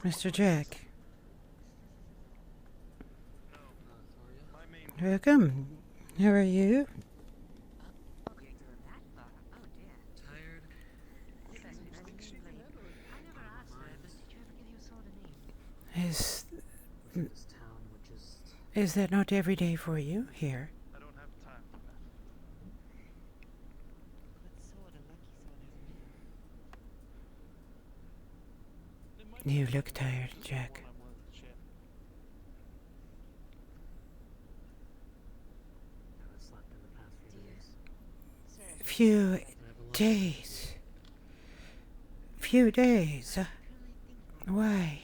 Mr. Jack. Welcome. How are you? Is is that not every day for you here? You look tired, Jack. Few days. Few days. Why?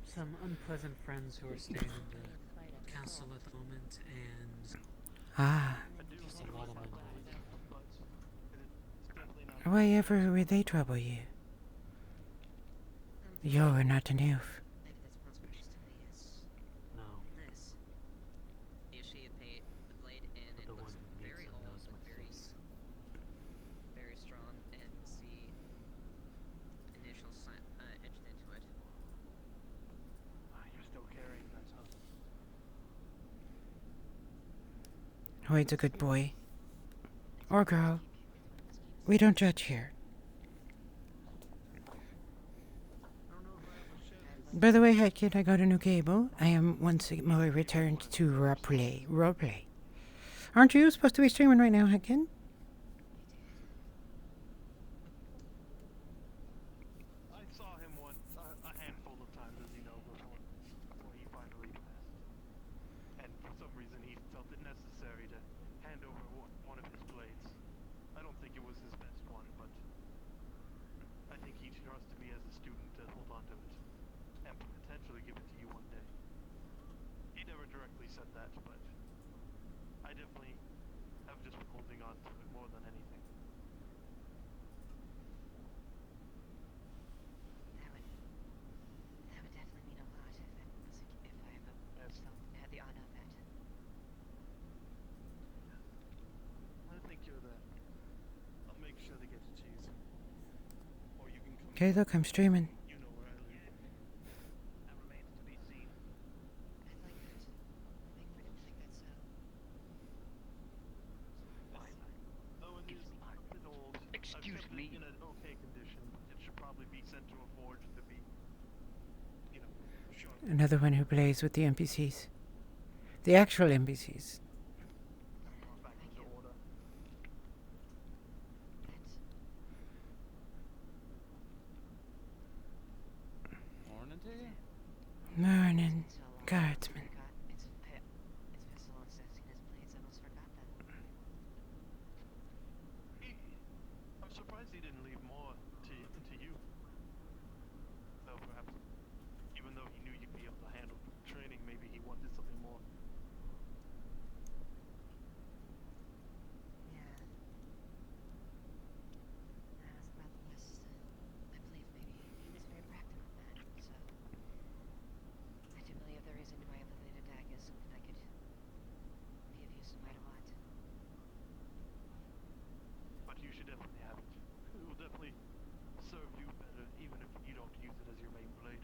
Some unpleasant friends who are staying in the castle at the moment, and Ah. just a lot of my mind. Why ever would they trouble you? You're not an elf. No, but the one who meets him knows my face. Hoyd's a good boy. Or girl. We don't judge here. By the way, Headkid, I got a new cable. I am once more returned to roleplay. Roleplay. Aren't you supposed to be streaming right now, Headkid? I saw him once, a handful of times, as you know, before he finally passed. And for some reason, he felt it necessary to hand over one of his blades. I don't think it was his best one, but I think he trusted me as a student to hold on to it, and potentially give it to you one day. He never directly said that, but I definitely have just been holding on to it more than anything. That would definitely mean a lot if I ever had the honor of that. I think you're there. I'll make sure to get you cheese. Or you can come. Okay, look, I'm streaming. You know where I live. That remains to be seen. I'd like that. I think that's so. Though it is a bit old. Excuse I've kept me? it in an okay condition, but it should probably be sent to a forge to be, sharp. Another one who plays with the NPCs. The actual NPCs. Brought back into order. That's Morning to you. Morning, so long. guardsman. It's been so long since I've seen his blades, I almost forgot that. I'm surprised he didn't leave more to you. Though perhaps, even though he knew you'd be able to handle training, maybe he wanted something more. Yeah. That's about the list. I believe maybe he was very practical at that, so I do believe the reason why I have the blade attack is something I could be of use quite a lot. But you should definitely have it. It will definitely serve you better, even if you don't use it as your main blade,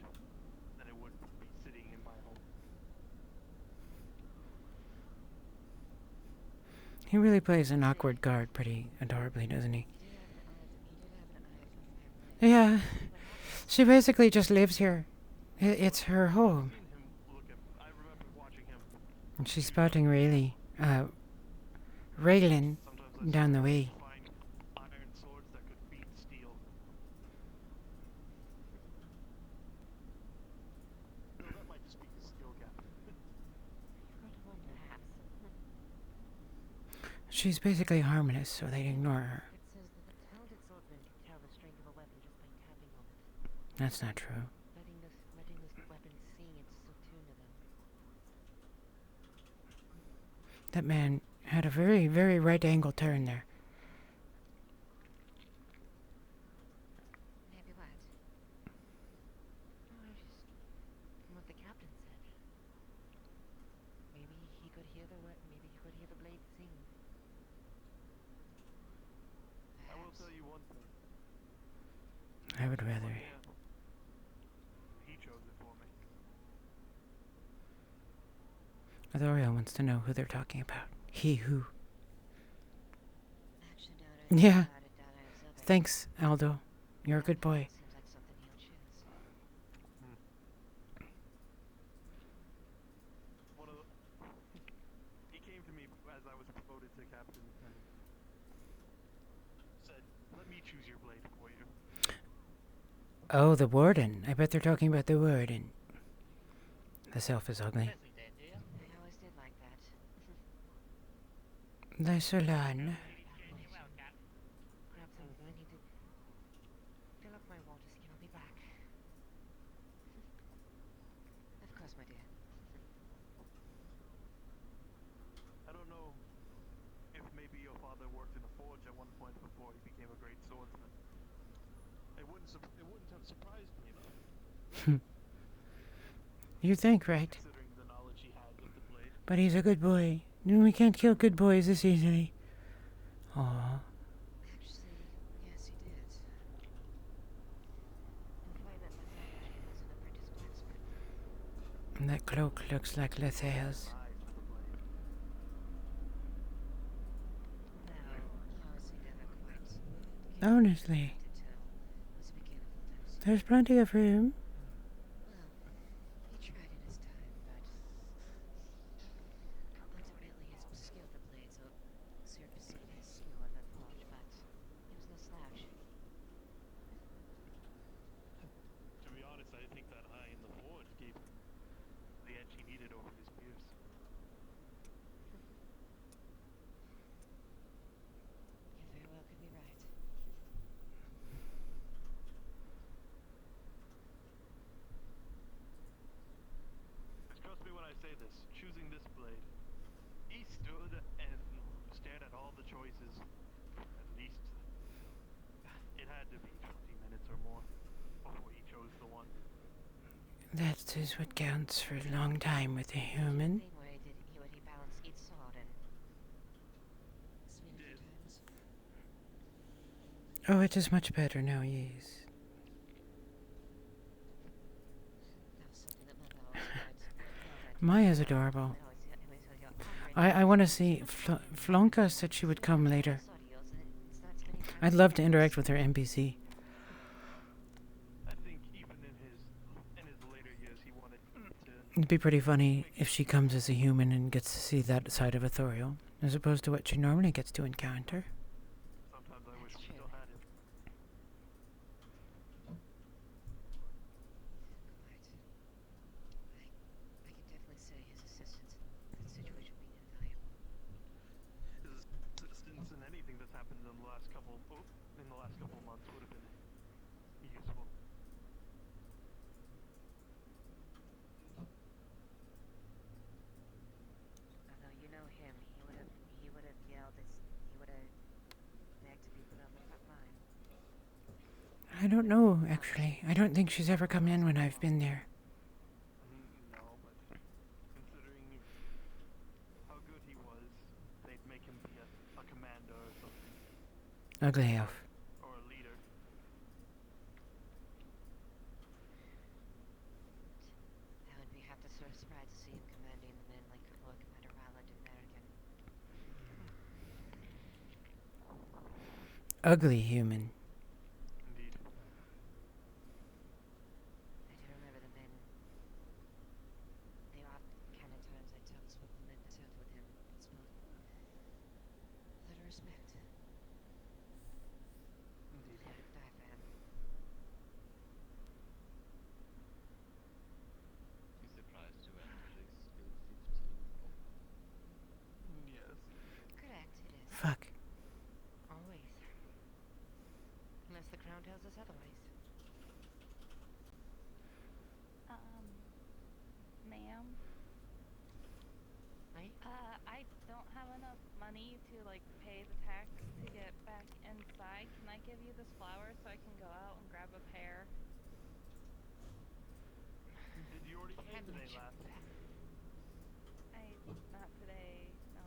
than it would be sitting in my home. He really plays an awkward guard pretty adorably, doesn't he? He did have an eye for fire blade. Yeah. She basically just lives here. It's her home. Seen him look at. I remember watching him. And she's spotting Rayleigh, Raylan Sometimes I down the way. find iron swords that could beat steel. Though that might just be his skill gap. Perhaps. She's basically harmless, so they ignore her. It says that the talented swordsman can tell the strength of a weapon just by tapping on it, That's not true. letting this weapon sing its tune to them. That man had a very, very right angle turn there. Maybe what? Oh, just from what the captain said. Maybe he could hear the blade sing. I would rather. Yeah. He chose it for me. Authorial wants to know who they're talking about. He who. Actually, now that I think Yeah. about it, down at his other Thanks, Aldo. You're a good boy. seems like something he'll choose. One of the, he came to me as I was promoted to captain and said, "Let me choose your blade for you." Oh, the warden. I bet they're talking about the warden. The self is ugly. Busy day, do you? I always did like that. The salon. Well, Cap. Grab them. I need to fill up my water skin. I'll be back. Of course, my dear. I don't know if maybe your father worked in a forge at one point before he became a great swordsman. It wouldn't have surprised me though, You think, right? considering the knowledge he had of the blade. But he's a good boy. No, we can't kill good boys this easily. Aw. Actually, yes, he did. Employed at mythology as an apprentice blacksmith. That cloak looks like Lethair's. Eyes with the blade. No, honestly, never quite. Honestly, To tell was a beginner full time student. there's plenty of room. Well, he tried in his time, but ultimately his skill at the blades surpassed his skill at the forge, but he was no slouch. To be honest, I think that eye in the forge gave him the edge he needed over his peers. You very well could be right. Trust me when I say this, choosing this blade, he stood and stared at all the choices for at least, it had to be 20 minutes or more before he chose the one. That is what counts for a long time with a human. Thing where he balanced each sword and spin a few times. Oh, it is much better now, yes. That was something that mother always liked. Maya's adorable. I want to see. Flonka said she would come later. I'd love to interact with her NPC. I think even in his later years, he wanted to. It'd be pretty funny if she comes as a human and gets to see that side of Authorial, as opposed to what she normally gets to encounter. Sometimes I wish That's we true. still had him. I can definitely say his assistance in that situation would be invaluable. His assistance in anything that's happened in the last couple months would have been useful. Although you know him, he would have yelled he would have begged to be put on the front line. I don't know, actually. I don't think she's ever come in when I've been there. No, but considering how good he was, they'd make him be a commander or something, Ugly elf. or a leader. I would be half the sort of surprised to see him commanding the men like Lord Commander Ryland and Merrigan. Ugly human. Indeed. I do remember the men. The odd kind of times I talked spoken men myself with him. Spoke a lot of respect. Indeed. I would die for him. Be surprised to enter skill 15. Yes. Correct, it is. Fuck. Always. Unless the crown tells us otherwise. Ma'am, Right? I don't have enough money to like pay the tax to get back inside. Can I give you this flower so I can go out and grab a pear? Did you already pay today, last? Not today, no.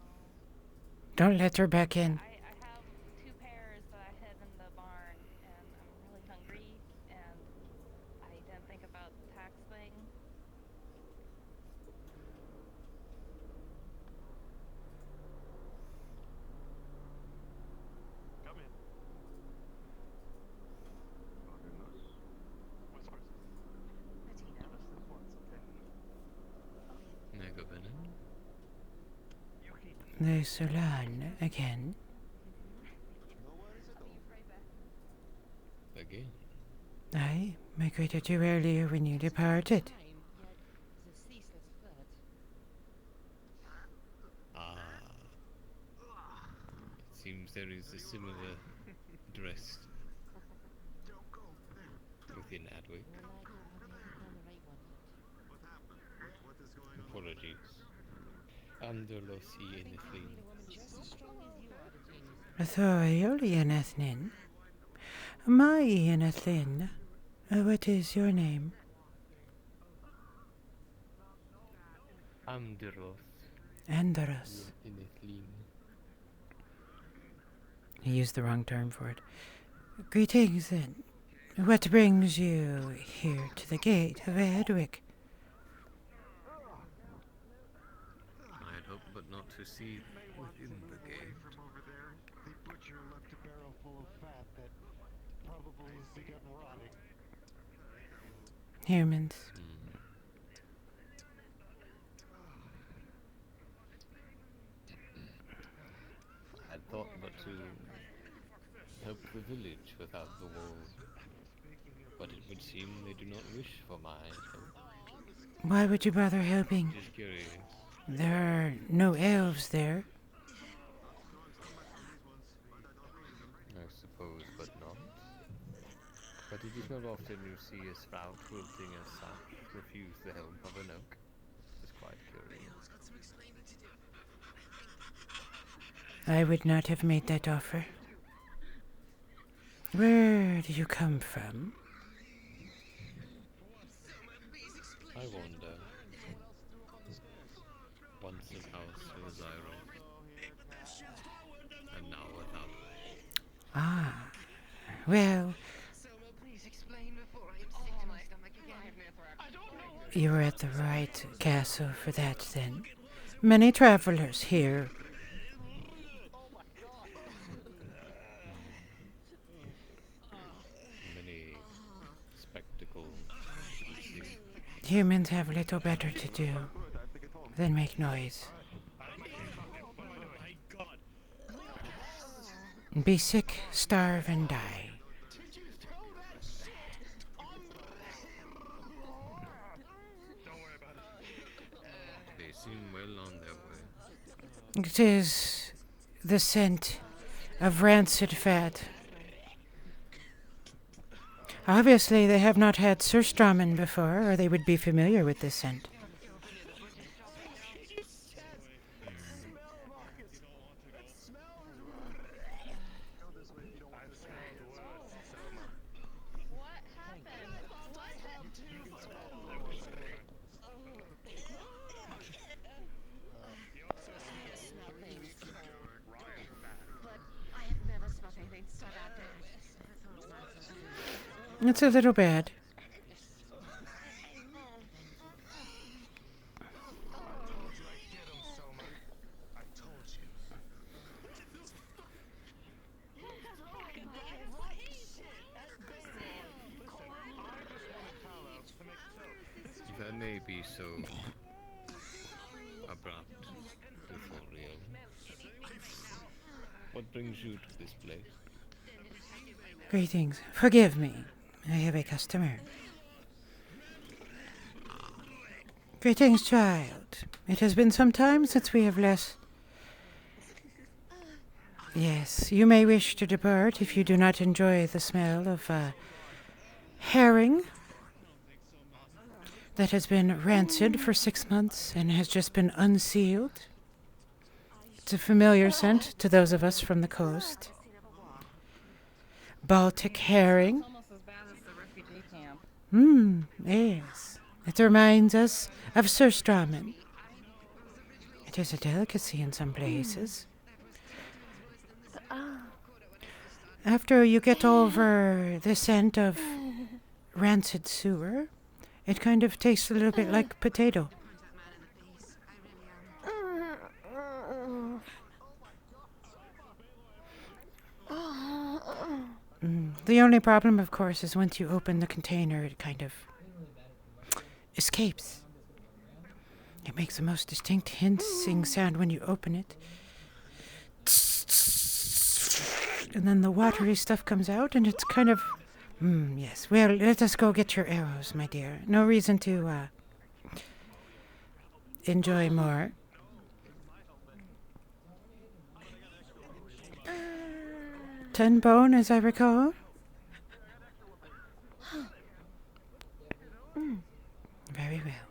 Don't let her back in. I have 2 pears that I hid in the barn, and I'm really hungry. The salon again. Again. I greeted you earlier when you departed. Ah. It seems there is a similar dress within Adwick. Apologies. Under Lossi in the fleet. Authorioli in Athlin. My in Athlin. What is your name? Amderos Andros. in the fleet. He used the wrong term for it. Greetings, then. What brings you here to the gate of Edwick? I had hoped but not to see within the gate. From over there, the butcher left a barrel full of fat that probably has begun rotting. Humans. I had thought but to help the village without the walls, but it would seem they do not wish for my help. Why would you bother helping? Just curious. There are no elves there. I suppose, but not. But it is not often you see a sprout wilting as such refuse the help of an oak. It's quite curious. I would not have made that offer. Where do you come from? I wonder. Once in house was Zyro, and now without. Ah, well, Please explain before I am sick to my stomach again. you were at the right castle for that, then. Many travelers here. Many spectacles to see. Humans have little better to do than make noise. Be sick, starve, and die. They seem well on their way. It is the scent of rancid fat. Obviously, they have not had surströmming before, or they would be familiar with this scent. What happened? What happened? I have never smelled anything so bad. It's a little bad. If I may be so abrupt before real, what brings you to this place? Greetings. Forgive me. I have a customer. Greetings, child. It has been some time since we have left. Yes, you may wish to depart if you do not enjoy the smell of herring that has been rancid for 6 months and has just been unsealed. It's a familiar scent to those of us from the coast. Baltic herring. Almost as bad as the refugee camp. Yes. It reminds us of surströmming. It is a delicacy in some places. After you get over the scent of rancid sewer, it kind of tastes a little bit like potato. The only problem, of course, is once you open the container, it kind of escapes. It makes the most distinct hissing sound when you open it. And then the watery stuff comes out, and it's kind of... yes. Well, let us go get your arrows, my dear. No reason to, enjoy more. Ten bone, as I recall. Very well.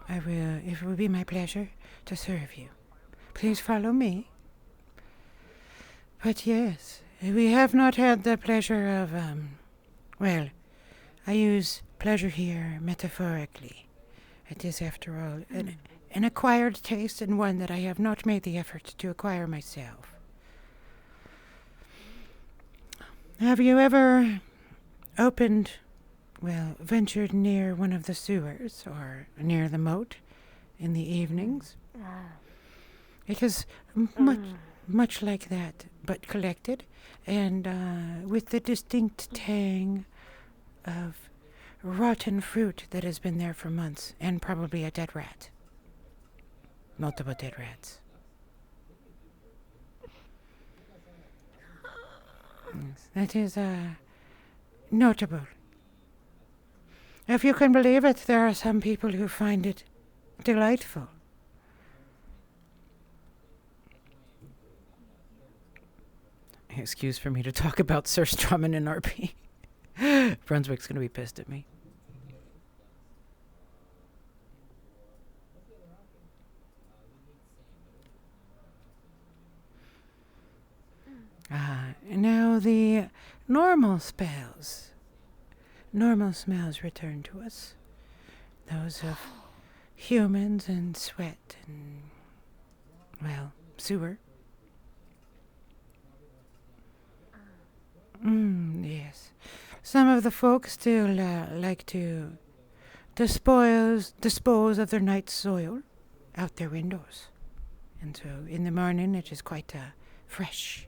I will. It will be my pleasure to serve you. Please follow me. But yes, we have not had the pleasure of, well, I use pleasure here metaphorically. It is, after all, an acquired taste, and one that I have not made the effort to acquire myself. Have you ever ventured near one of the sewers or near the moat in the evenings? It is much like that, but collected, and with the distinct tang of rotten fruit that has been there for months, and probably a dead rat. Multiple dead rats. Yes, that is notable. If you can believe it, there are some people who find it delightful. Excuse for me to talk about Sir Strummen and RP. Brunswick's going to be pissed at me. Now the normal spells. Normal smells return to us. Those of humans and sweat and, well, sewer. Yes. Some of the folks still like to dispose of their night's soil out their windows. And so in the morning it is quite fresh.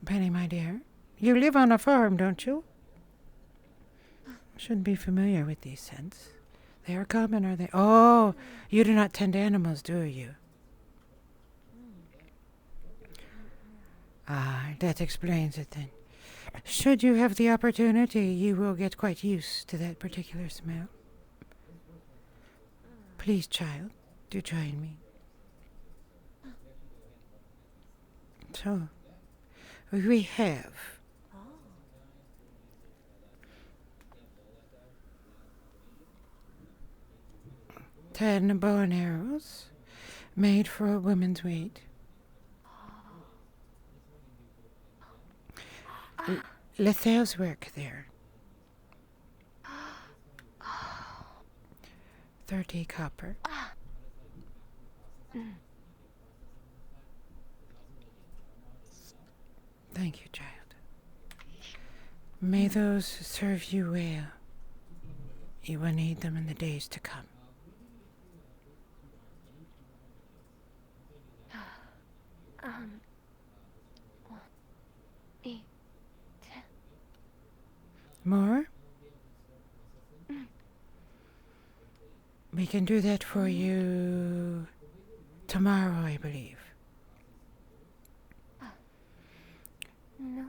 Penny, my dear, you live on a farm, don't you? Shouldn't be familiar with these scents. They are common, are they? Oh, you do not tend animals, do you? That explains it then. Should you have the opportunity, you will get quite used to that particular smell. Please, child, do join me. So, we have 10 bow and arrows made for a woman's weight. Lethel's work there. 30 copper. Thank you, child. May those serve you well. You will need them in the days to come. More? We can do that for you tomorrow, I believe. No.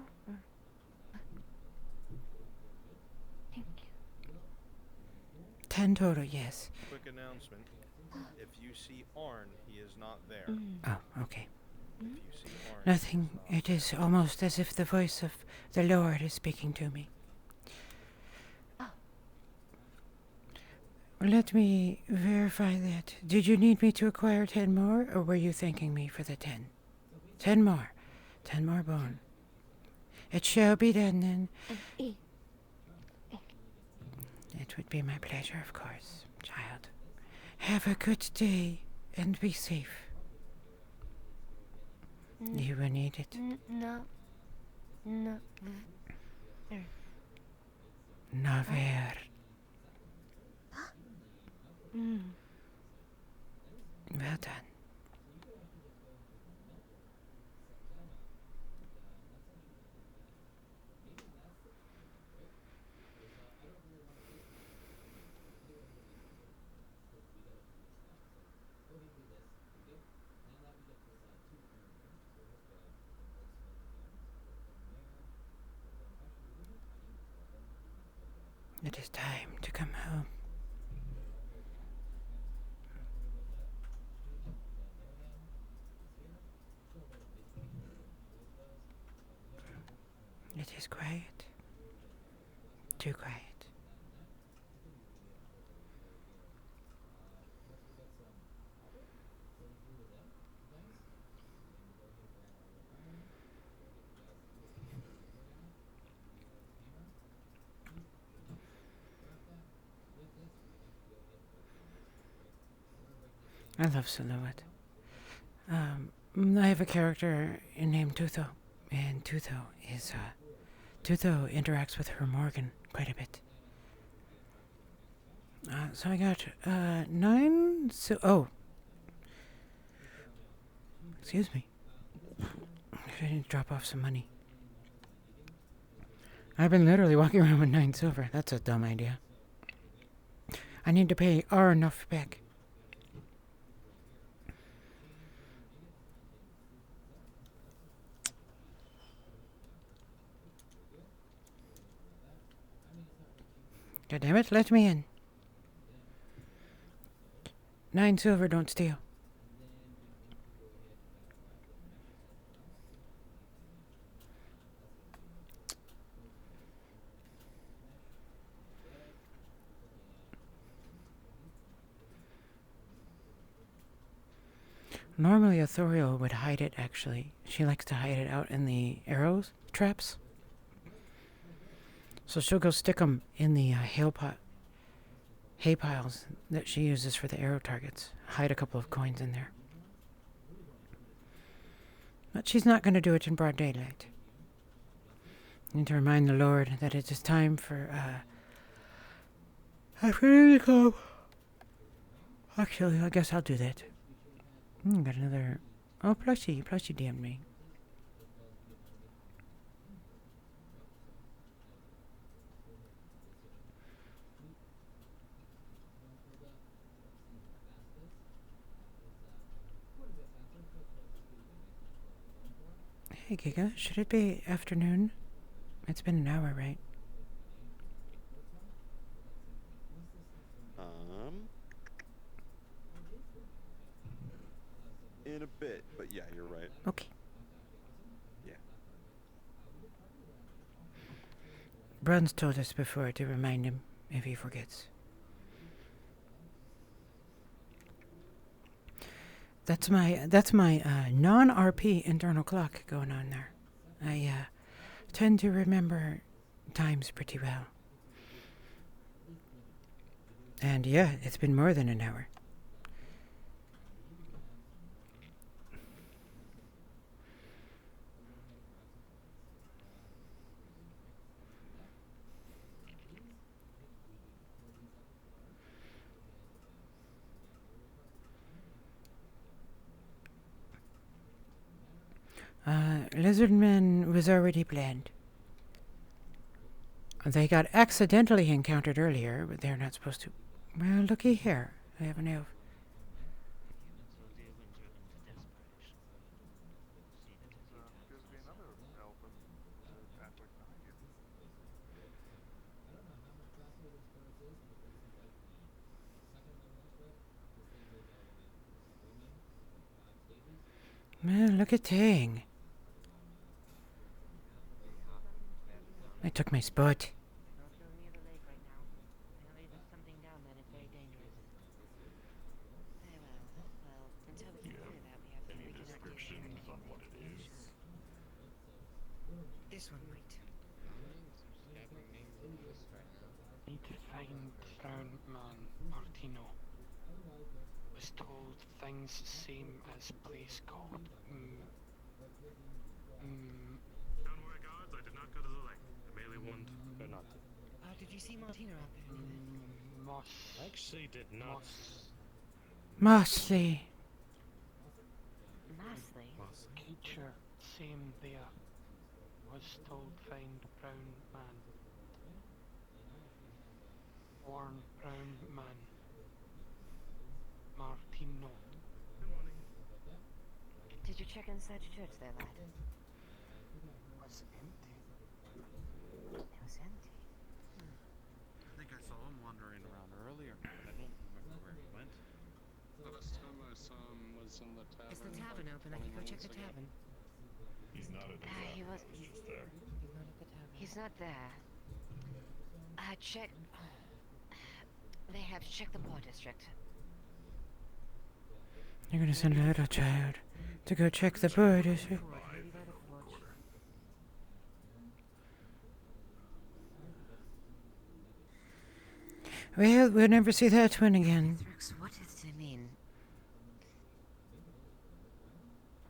Thank you. 10 total, yes. Quick announcement. If you see Arn, he is not there. Oh, okay. If you see Arn, Nothing. It is almost as if the voice of the Lord is speaking to me. Let me verify that. Did you need me to acquire 10 more, or were you thanking me for the 10? 10 more. 10 more bone. It shall be done then. It would be my pleasure, of course, child. Have a good day and be safe. You will need it. No. Naver. Well done. It is time to come home. It is quiet. Too quiet. I love Silhouette. I have a character named Tutho, and Tutho interacts with her Morgan quite a bit. So I got 9. Excuse me. I need to drop off some money. I've been literally walking around with 9 silver. That's a dumb idea. I need to pay R enough back. God damn it, let me in. 9 silver, don't steal. Normally, Authorial would hide it, actually. She likes to hide it out in the arrows traps. So she'll go stick them in the hay piles that she uses for the arrow targets. Hide a couple of coins in there. But she's not going to do it in broad daylight. I need to remind the Lord that it is time for, afternoon to come. Actually, I guess I'll do that. Got another... Oh, plushie DM'd me. Hey, Giga, should it be afternoon? It's been an hour, right? In a bit, but yeah, you're right. Okay. Yeah. Bruns told us before to remind him if he forgets. That's my non-RP internal clock going on there. I tend to remember times pretty well. And yeah, it's been more than an hour. Lizardman was already planned. They got accidentally encountered earlier, but they're not supposed to. Well, looky here. I have an elf. Appears to be another elf in the pathway behind you. Man, look at Tang. I took my spot. Don't go near the lake right now. Apparently there's something down there that's very dangerous. Very well. Until we can clear that, we have 3 descriptions on what it is. This one might. Need to find Brown Man Martino. Was told things same as place called Don't worry, guards. I did not go to the lake. I merely warned. They're not. Did you see Martina out there anywhere? Moss. Actually, did not. Mosley. Mosley? Creature same there. Was told find Brown Man. Worn Brown Man. Martino. Good morning. Did you check inside the church there, lad? Was empty. It was empty. I think saw him wandering around earlier, but I don't remember where he went. The last time I saw him was in the tavern. Is the tavern like open? I can go check the 20 minutes ago. tavern. He's not at the tavern. He was. He's just there. He's not at the tavern. He's not there. Check. They have checked the bar district. You're gonna send a little child to go check the board, is it? Well, we'll never see that one again. What does it mean?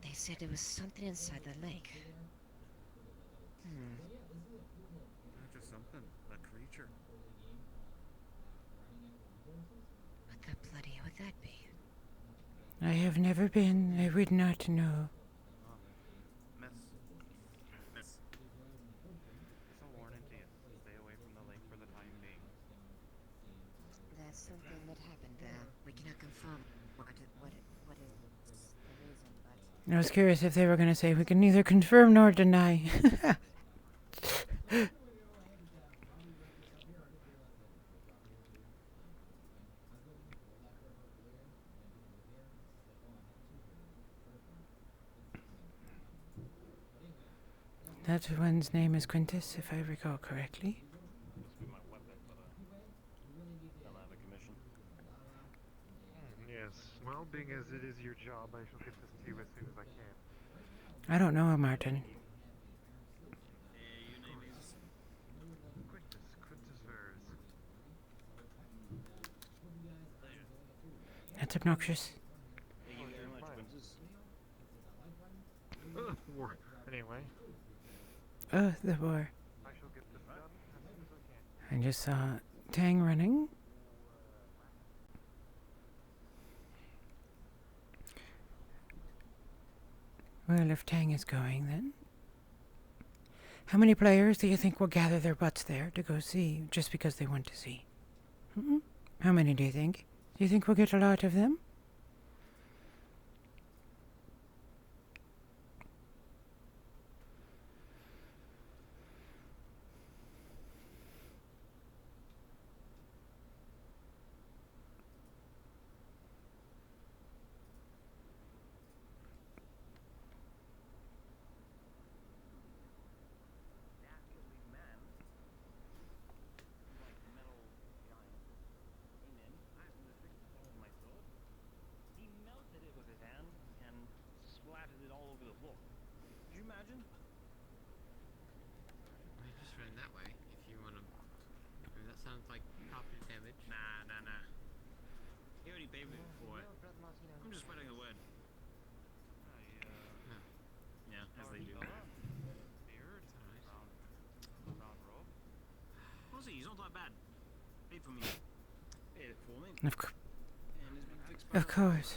They said there was something inside the lake. Not just something, a creature. What the bloody would that be? I have never been. I would not know. Miss. It's a warning to you. Stay away from the lake for the time being. There's something that happened there. We cannot confirm what is the reason, but I was curious if they were going to say we can neither confirm nor deny. That one's name is Quintus, if I recall correctly. Must be my weapon, but I'll have a commission. Yes. Well, being as it is your job, I shall get this to you as soon as I can. I don't know, Martin. Your name is? Quintus Vers. That's obnoxious. Thank you very much, Quintus. War. Anyway, Oh, the war. I shall get this done as soon as I can. I just saw Tang running. Well, if Tang is going, then. How many players do you think will gather their butts there to go see, just because they want to see? How many do you think? Do you think we'll get a lot of them? He melted it with his hand and splattered it all over the floor. Could you imagine? Well, you just run that way if you want to. I mean, that sounds like property damage. Nah. He already paid me before. I'm just spreading the word. Yeah, as they do. Beard, Brown robe. We'll see, he's not that bad. Paid for me. Paid it for me. Of, And it's been fixed by of course.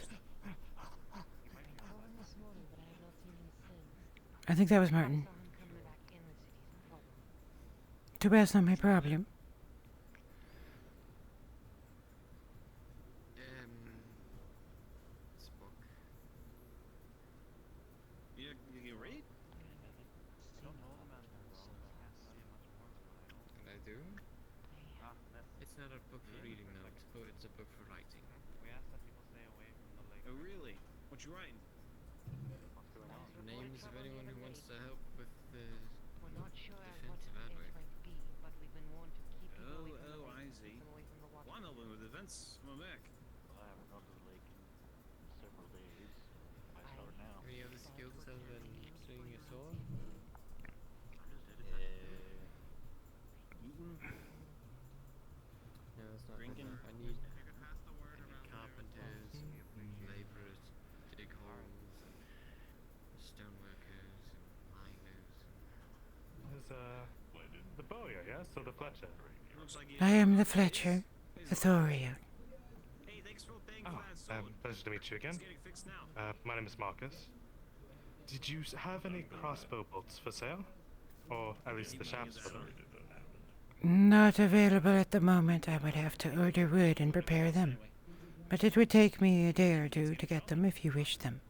I think that was Martin. Too bad it's not my problem. This book. You can read? And I do? It's not a book for reading, though. It's a book for writing. We asked that people stay away from the lake. Oh, really? What you writing? Names of anyone who wants to help with the We're not sure defense of Adwick. might be, but we've been warned to keep people away from the I lake see. and away from the water. Well, I'm helping with events. Come on back. I haven't gone to the lake in several days. I start now. Any other skills other than swinging a sword? Eating? No, that's not Drinking? enough. I need carpenters, labourers to dig holes, and stoneworkers, and miners. There's, the bowyer, yes? So the Fletcher. Looks like I am the Fletcher, Thoria. Hey, thanks for paying Oh, for that sword. pleasure to meet you again. It's getting fixed now. My name is Marcus. Did you have any crossbow bolts for sale? Or at least the shafts for them? Not available at the moment. I would have to order wood and prepare them. But it would take me a day or two to get them if you wish them.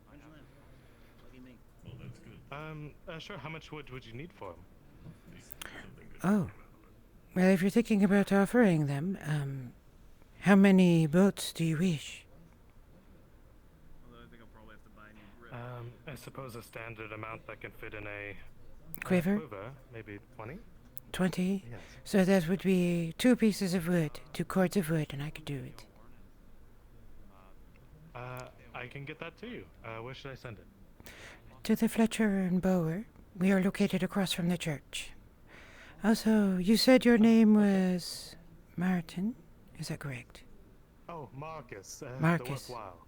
Sure. How much wood would you need for them? Oh, Well, if you're thinking about offering them, how many boats do you wish? Although I think I'll probably have to buy a new grip. I suppose a standard amount that can fit in a Quiver? quiver, maybe 20? 20? Yes. So that would be 2 pieces of wood, 2 cords of wood, and I could do it. I can get that to you. Where should I send it? To the Fletcher and Bower. We are located across from the church. Also, you said your name was Martin. Is that correct? Oh, Marcus. Marcus. The worthwhile.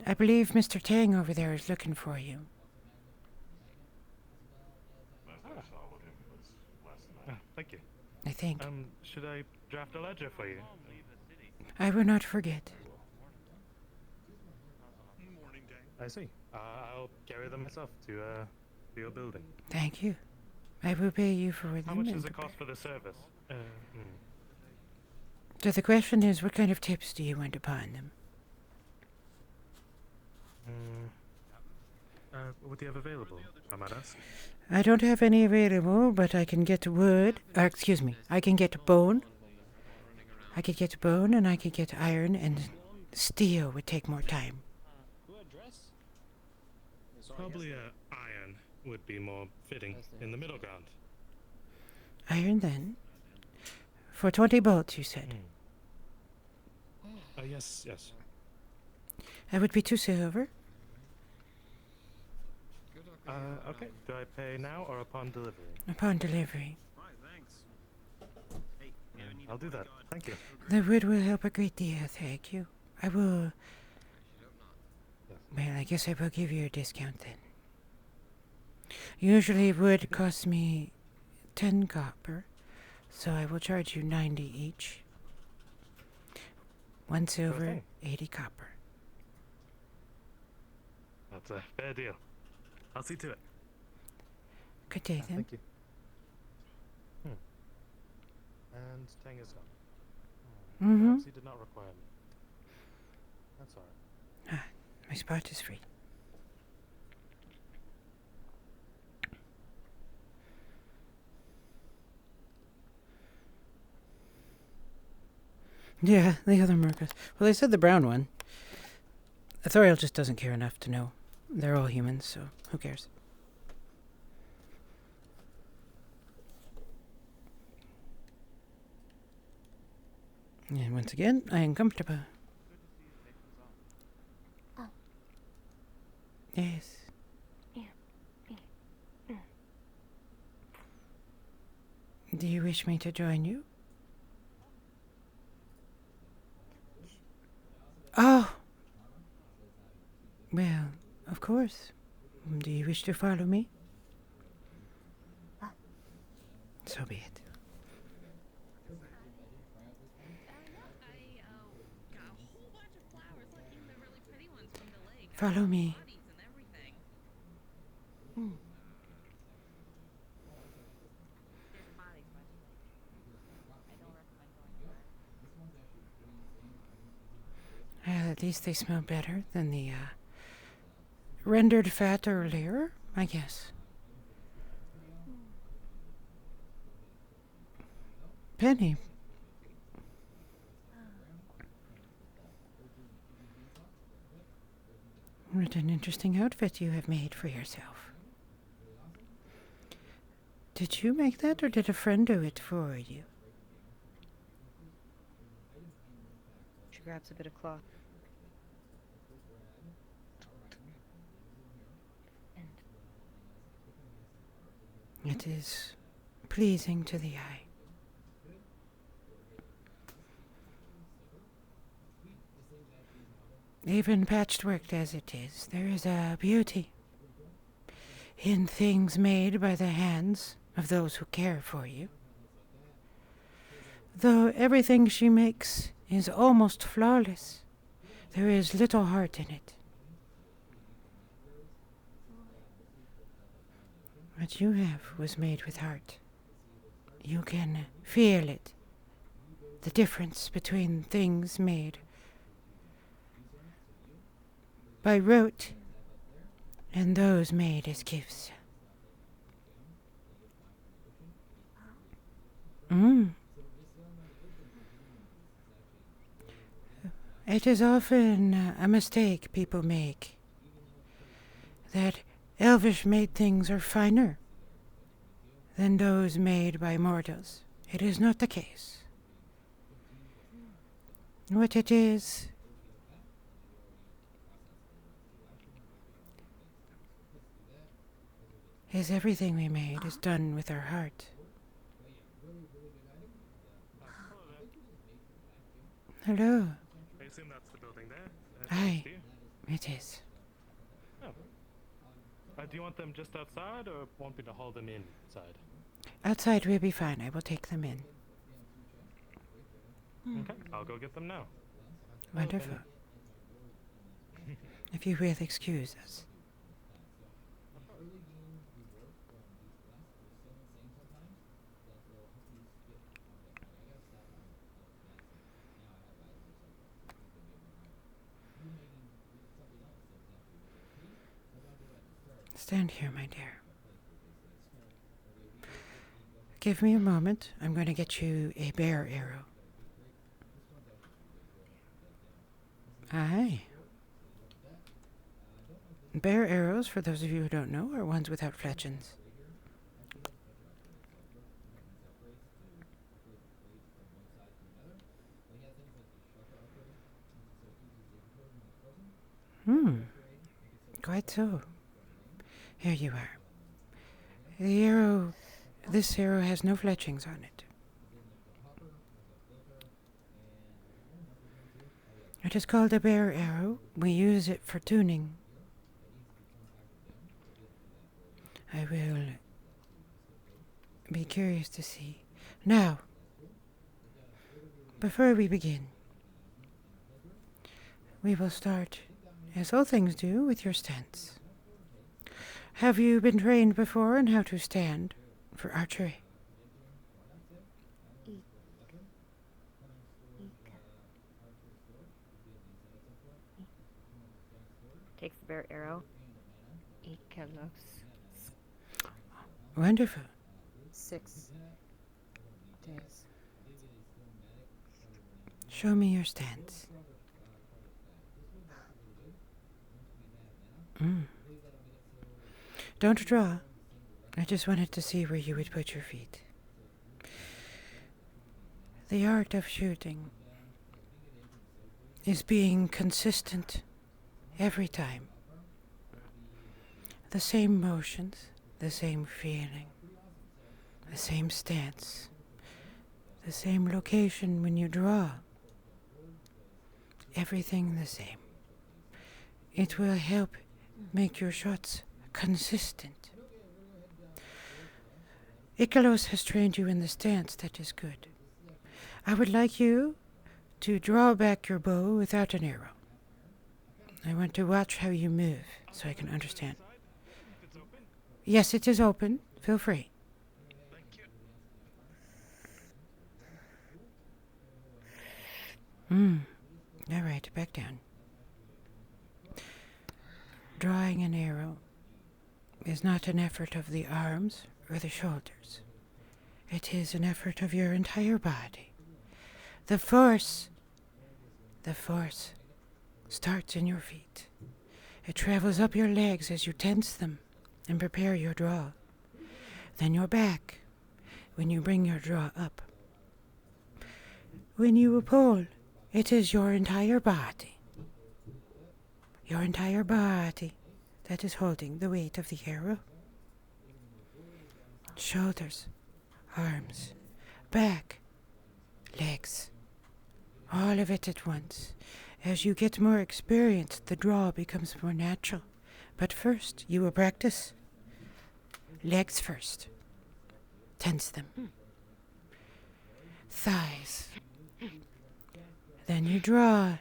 I believe Mr. Tang over there is looking for you. Thank you. I think. Should I draft a ledger for you? I will not forget. I see. I'll carry them myself to your building. Thank you. I will pay you for them. How much does it cost for the service? So the question is, what kind of tips do you want upon them? What do you have available, I might ask? I don't have any available, but I can get wood. Excuse me. I can get bone. I could get bone, and I could get iron, and steel would take more time. Probably iron would be more fitting in the middle ground. Iron, then. For 20 bolts, you said. Yes. That would be 2 silver. Okay. Do I pay now or upon delivery? Upon delivery. I'll do that. Thank you. The wood will help a great deal, thank you. I will... Well, I guess I will give you a discount then. Usually wood costs me 10 copper, so I will charge you 90 each. 1 silver, Okay. 80 copper. That's a fair deal. I'll see to it. Good day then. Thank you. And Tang is gone. Perhaps he did not require me. That's alright. My spot is free. Yeah, the other Marcus. Well, they said the brown one. Authorial just doesn't care enough to know. They're all humans, so who cares? And once again, I am comfortable. Oh. Yes. Do you wish me to join you? Oh! Well, of course. Do you wish to follow me? So be it. Follow me. At least they smell better than the rendered fat earlier, I guess. Penny. What an interesting outfit you have made for yourself. Did you make that, or did a friend do it for you? She grabs a bit of cloth. It is pleasing to the eye. Even patchworked as it is, there is a beauty in things made by the hands of those who care for you. Though everything she makes is almost flawless, there is little heart in it. What you have was made with heart. You can feel it. The difference between things made by rote and those made as gifts. Mm. It is often a mistake people make, that elvish-made things are finer than those made by mortals. It is not the case. What it is everything we made is done with our heart. Hello. I assume that's the building there. Aye, next to you? it is. Oh. Do you want them just outside, or want me to haul them inside? Outside will be fine. I will take them in. Okay, I'll go get them now. Wonderful. If you will excuse us. Stand here, my dear. Give me a moment. I'm going to get you a bear arrow. Aye. Bear arrows, for those of you who don't know, are ones without fletchings. Quite so. Here you are. This arrow has no fletchings on it. It is called a bear arrow. We use it for tuning. I will be curious to see. Now, before we begin, we will start, as all things do, with your stance. Have you been trained before in how to stand for archery? Takes the bear arrow. Ikelos. Wonderful. 6 days. Show me your stance. Don't draw. I just wanted to see where you would put your feet. The art of shooting is being consistent every time. The same motions, the same feeling, the same stance, the same location when you draw. Everything the same. It will help make your shots consistent. Ikelos has trained you in the stance. That is good. I would like you to draw back your bow without an arrow. I want to watch how you move so I can understand. Yes, it is open. Feel free. All right, back down. Drawing an arrow is not an effort of the arms or the shoulders. It is an effort of your entire body. The force starts in your feet. It travels up your legs as you tense them and prepare your draw. Then your back when you bring your draw up. When you pull, it is your entire body. Your entire body that is holding the weight of the arrow. Shoulders, arms, back, legs, all of it at once. As you get more experience, the draw becomes more natural. But first, you will practice. Legs first. Tense them. Thighs. Then you draw,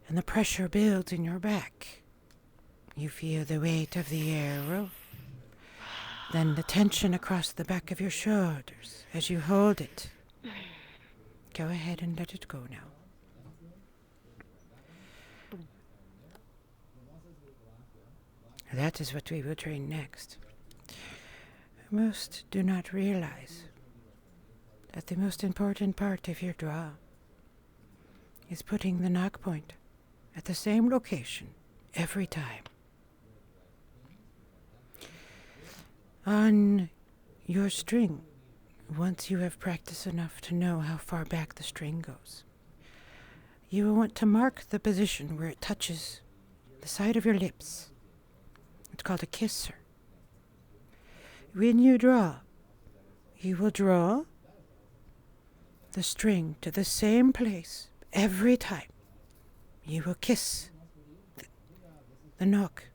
and the pressure builds in your back. You feel the weight of the arrow. Then the tension across the back of your shoulders as you hold it. Go ahead and let it go now. That is what we will train next. Most do not realize that the most important part of your draw is putting the knock point at the same location every time. On your string, once you have practiced enough to know how far back the string goes, you will want to mark the position where it touches the side of your lips. It's called a kisser. When you draw, you will draw the string to the same place every time. You will kiss the knock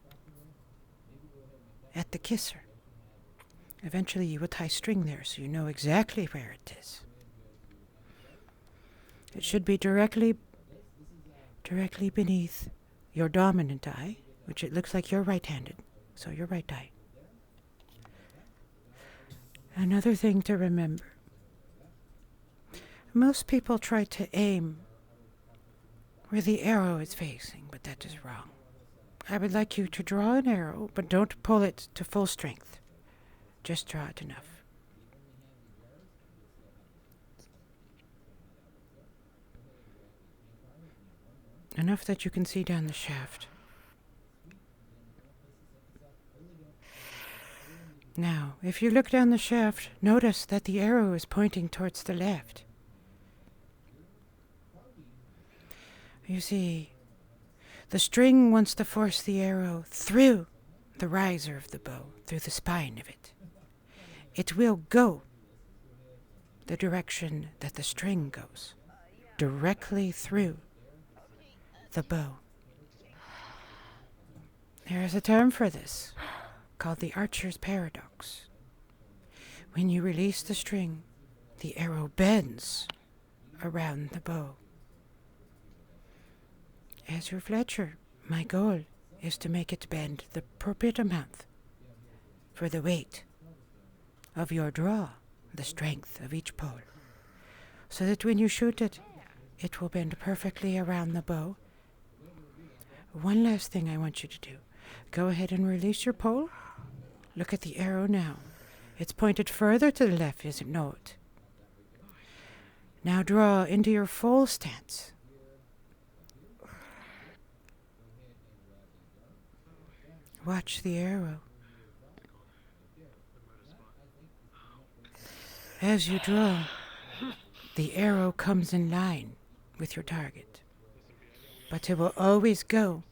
at the kisser. Eventually you will tie string there so you know exactly where it is. It should be directly beneath your dominant eye, which it looks like you're right-handed, so your right eye. Another thing to remember. Most people try to aim where the arrow is facing, but that is wrong. I would like you to draw an arrow, but don't pull it to full strength. Just draw it enough. Enough that you can see down the shaft. Now, if you look down the shaft, notice that the arrow is pointing towards the left. You see, the string wants to force the arrow through the riser of the bow, through the spine of it. It will go the direction that the string goes, directly through the bow. There is a term for this, called the archer's paradox. When you release the string, the arrow bends around the bow. As your Fletcher, my goal is to make it bend the appropriate amount for the weight of your draw, the strength of each pole, so that when you shoot it, it will bend perfectly around the bow. One last thing I want you to do. Go ahead and release your pole. Look at the arrow now. It's pointed further to the left, is it not? Now draw into your full stance. Watch the arrow. As you draw, the arrow comes in line with your target, but it will always go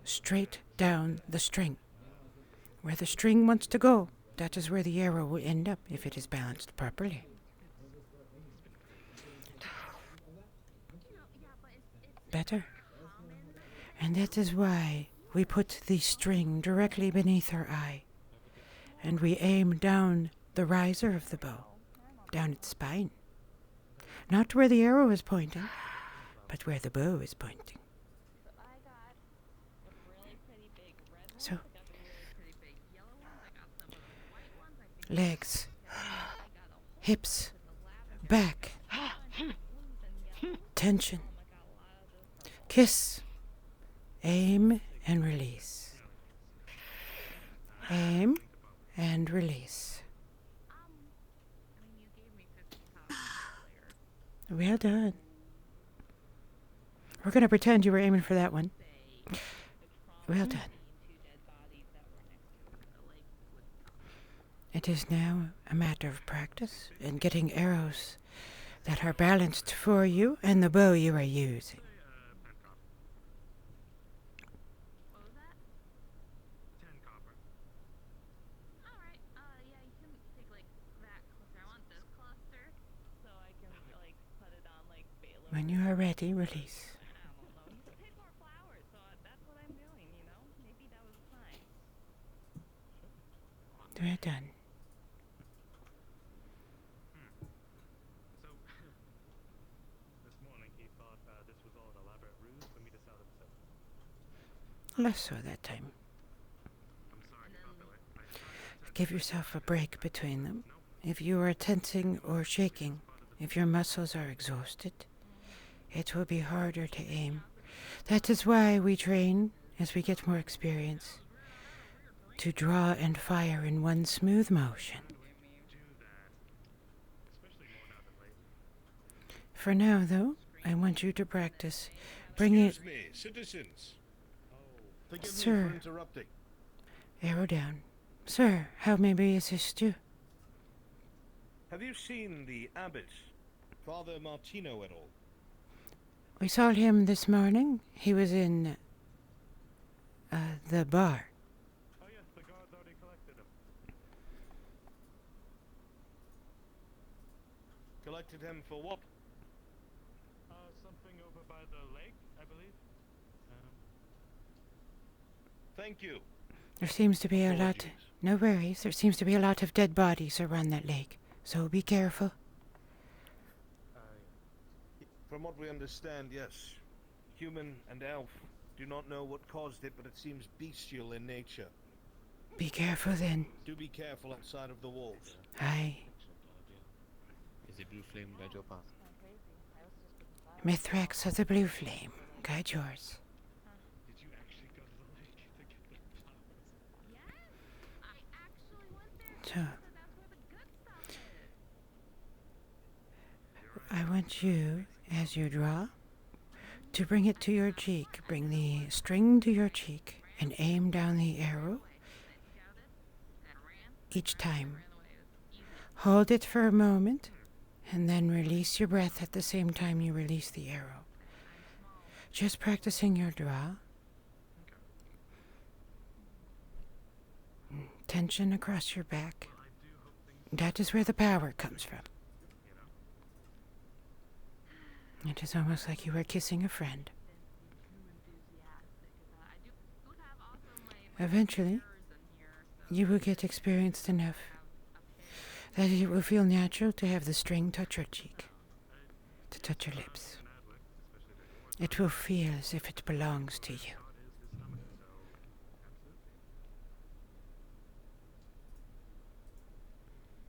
straight down the string. Where the string wants to go, that is where the arrow will end up if it is balanced properly. Better. And that is why we put the string directly beneath our eye, and we aim down the riser of the bow, down its spine. Not where the arrow is pointing, but where the bow is pointing. So, legs, hips, back, tension, kiss, aim and release, aim and release. Well done. We're going to pretend you were aiming for that one. Well done. It is now a matter of practice and getting arrows that are balanced for you and the bow you are using. When you are ready, release. We're done. So, this morning he thought this was all an elaborate ruse for me to sell him. Less so that time. I'm sorry about the way. Give yourself a break between them. If you are tensing or shaking, if your muscles are exhausted, it will be harder to aim. That is why we train, as we get more experience, to draw and fire in one smooth motion. For now, though, I want you to practice. Bring it, Excuse me, citizens. Forgive me Sir. for interrupting. arrow down. Sir, how may we assist you? Have you seen the abbot, Father Martino at all? We saw him this morning. He was in the bar. Oh yes, the guards already collected him. collected him for what? Something over by the lake, I believe. Thank you. There seems to be a lot. Apologies. No worries. There seems to be a lot of dead bodies around that lake. So be careful. From what we understand, yes. Human and elf do not know what caused it, but it seems bestial in nature. Be careful then. Do be careful outside of the walls. Aye. Is the blue flame guide your path? Mithrax of the Blue Flame. Guide yours. Did you actually go to the lake to get the flowers? So, I want you, as you draw, to bring it to your cheek. Bring the string to your cheek and aim down the arrow each time. Hold it for a moment and then release your breath at the same time you release the arrow. Just practicing your draw. Tension across your back. That is where the power comes from. It is almost like you were kissing a friend. Eventually, you will get experienced enough that it will feel natural to have the string touch your cheek, to touch your lips. It will feel as if it belongs to you.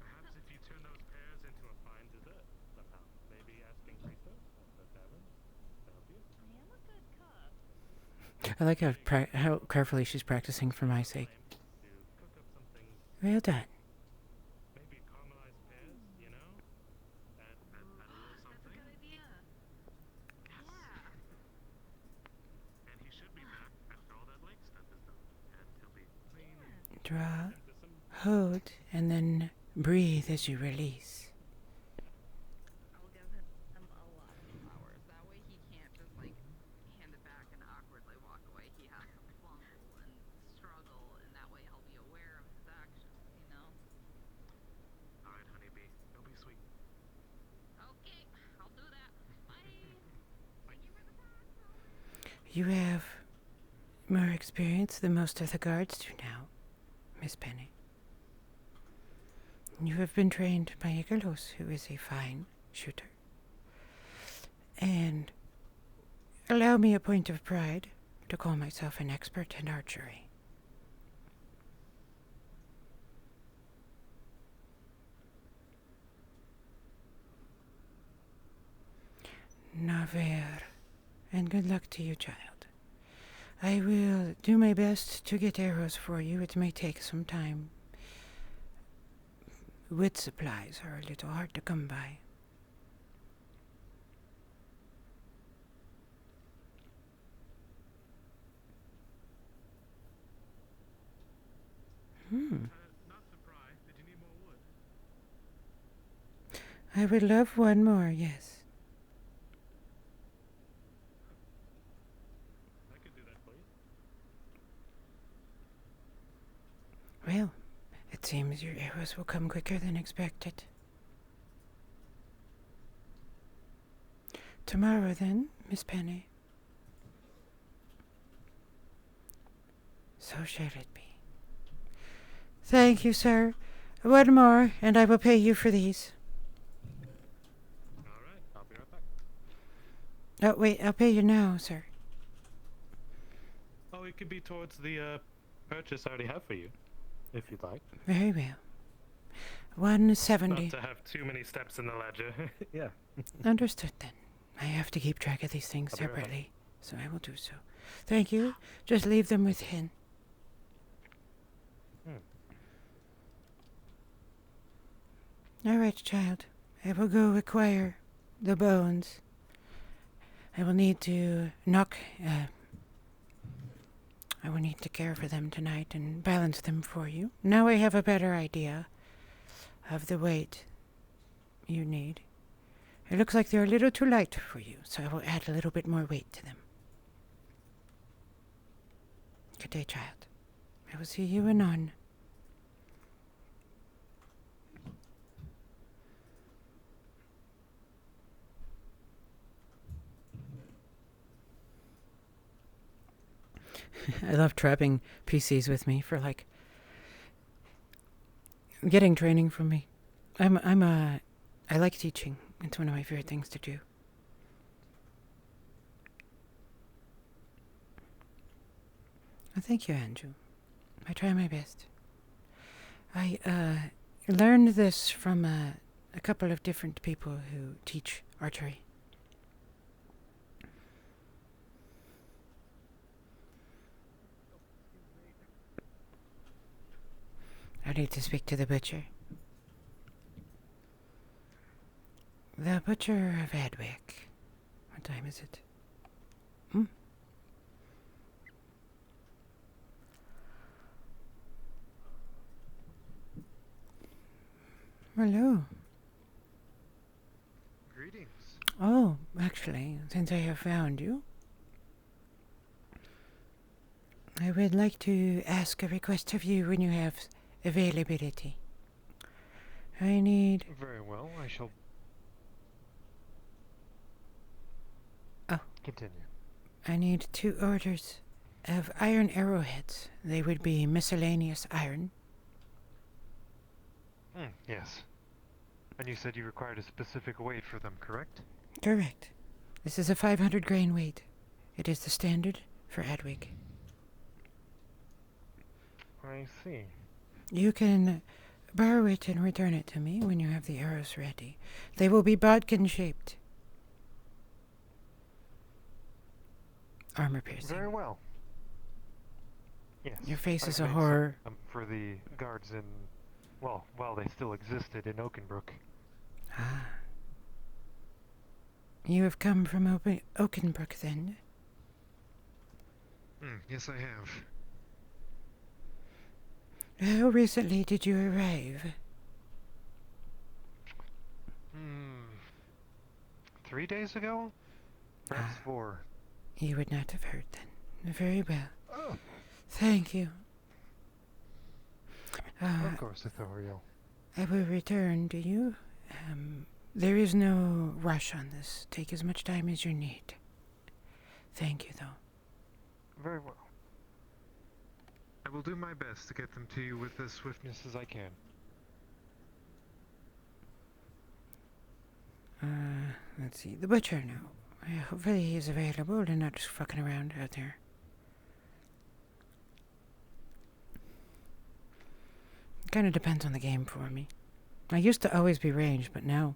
Perhaps if you turn those pears into a fine dessert somehow. Maybe asking Christos at the tavern to help you. I like how carefully she's practicing for my sake. To cook up something, Well done. maybe caramelized pears, you know? Add a little something. And he should be back after all that lake stuff is done. And he'll be clean and Draw, there's some hold, and then breathe as you release. I'll give him a lot of flowers. That way he can't just like hand it back and awkwardly walk away. He has to fumble and struggle, and that way he'll be aware of his actions, you know? Alright, honeybee. Don't be sweet. Okay, I'll do that. Bye. Thank you for the time. You have more experience than most of the guards do now, Miss Penny. You have been trained by Igelos, who is a fine shooter. And allow me a point of pride to call myself an expert in archery. Naver, and good luck to you, child. I will do my best to get arrows for you. It may take some time. Wood supplies are a little hard to come by. Not surprised. Did you need more wood? I would love one more, yes. I could do that for you. Well, it seems your arrows will come quicker than expected. Tomorrow, then, Miss Penny. So shall it be. Thank you, sir. One more, and I will pay you for these. Alright, I'll be right back. Oh, wait, I'll pay you now, sir. Oh, it could be towards the purchase I already have for you, if you'd like. Very well. 170. Not to have too many steps in the ledger. Yeah. Understood, then. I have to keep track of these things I'll be right back. separately, so I will do so. Thank you. Just leave them with Hen. All right, child. I will go acquire the bones. I will need to I will need to care for them tonight and balance them for you. Now I have a better idea of the weight you need. It looks like they're a little too light for you, so I will add a little bit more weight to them. Good day, child. I will see you anon. I love trapping PCs with me for getting training from me. I like teaching. It's one of my favorite things to do. Well, thank you, Andrew. I try my best. I learned this from a couple of different people who teach archery. I need to speak to the butcher. The butcher of Adwick. What time is it? Hello. Greetings. Oh, actually, since I have found you, I would like to ask a request of you when you have availability. I need... Very well, I shall... Oh. Continue. I need 2 orders of iron arrowheads. They would be miscellaneous iron. Yes. And you said you required a specific weight for them, correct? Correct. This is a 500 grain weight. It is the standard for Adwick. I see. You can borrow it and return it to me when you have the arrows ready. They will be bodkin-shaped. Armor piercing. Very well. Yes. Your face is I a made horror. some, for the guards in... Well, while they still existed in Oakenbrook. Ah. You have come from Oakenbrook, then? Yes, I have. How recently did you arrive? 3 days ago? Perhaps 4. You would not have heard then. Very well. Oh. Thank you. Of course, Ithoriel. I will return to you. There is no rush on this. Take as much time as you need. Thank you, though. Very well. I will do my best to get them to you with as swiftness as I can. Let's see. The butcher now. Hopefully he's available and not just fucking around out there. Kind of depends on the game for me. I used to always be ranged, but now...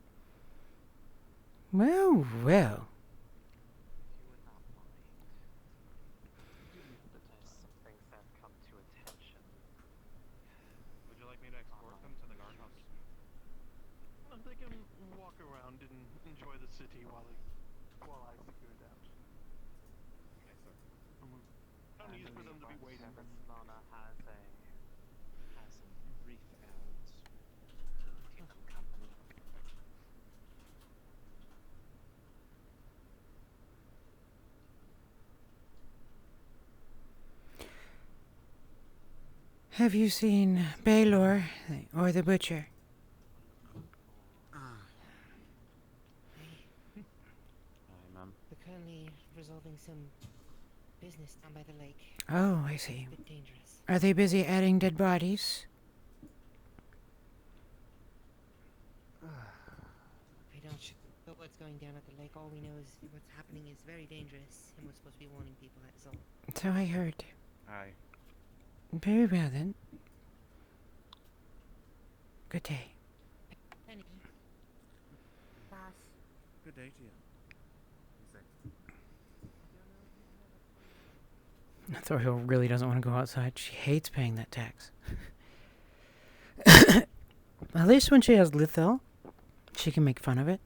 Well. Would you like me to escort them to the guardhouse? They can walk around and enjoy the city while I figure it out. Okay, sir. No need for them to be waiting. Barcelona has a brief errand to keep them company. Have you seen Baylor or the butcher? Ma'am. We're currently resolving some business down by the lake. Oh, I see. A bit dangerous. Are they busy adding dead bodies? We don't know what's going down at the lake. All we know is what's happening is very dangerous, and we're supposed to be warning people, that's all. So I heard. Aye. Very well, then. Good day. Penny. Boss. Good day to you. Thoriel really doesn't want to go outside. She hates paying that tax. At least when she has Lithel, she can make fun of it.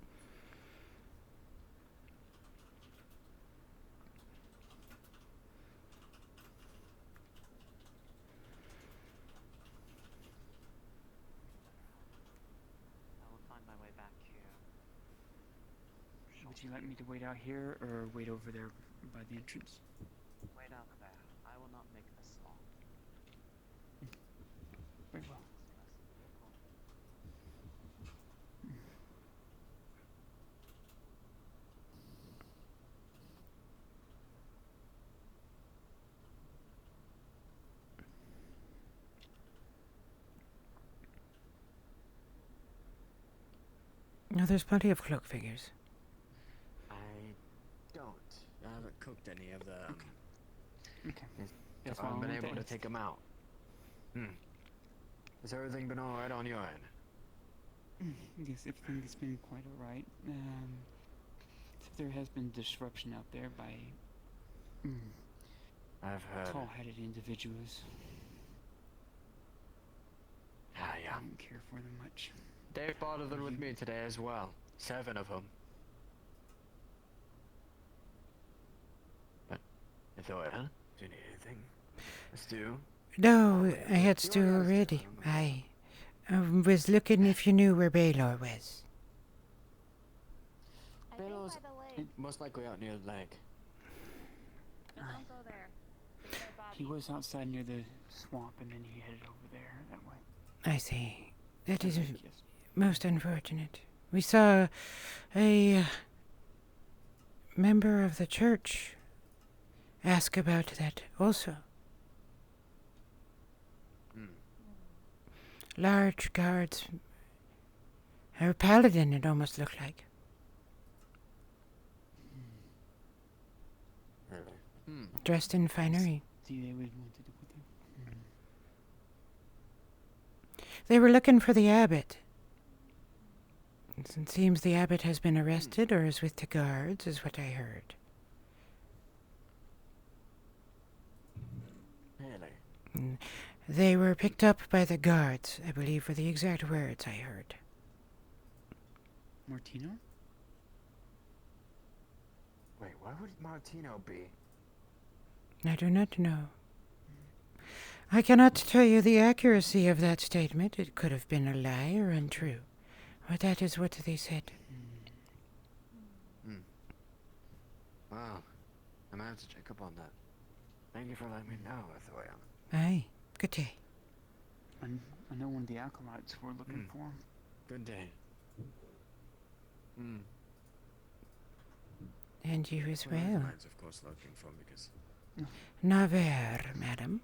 Would you like me to wait out here or wait over there by the entrance? Wait out there. I will not make this long. Very well. No, there's plenty of cloak figures. I don't. I haven't cooked any of them. Okay. If I haven't been able to take them out. Has everything been alright on your end? Yes, everything has been quite alright. There has been disruption out there by I've heard. tall-headed individuals. Yeah. I don't care for them much. They bothered with me today as well. 7 of them. But it's alright, huh? Do you need anything? Stew? No, I had stew already. I was looking if you knew where Baylor was. Baylor's most likely out near the lake. Don't go there. It's their body. He was outside near the swamp and then he headed over there that way. I see. That is Yes. most unfortunate. We saw a member of the church ask about that also. Large guards. A paladin, it almost looked like. Really? Dressed in finery. See, they would want to do with him. They were looking for the abbot. It seems the abbot has been arrested or is with the guards, is what I heard. Really? They were picked up by the guards, I believe were the exact words I heard. Martino? Wait, where would Martino be? I do not know. I cannot tell you the accuracy of that statement. It could have been a lie or untrue. But that is what they said. Wow. I'm gonna have to check up on that. Thank you for letting me know, Ethoria. Aye. Good day. I know one of the acolytes were looking for him. Good day. And you as well. Acolytes, of course, looking for me because... Naver, madam.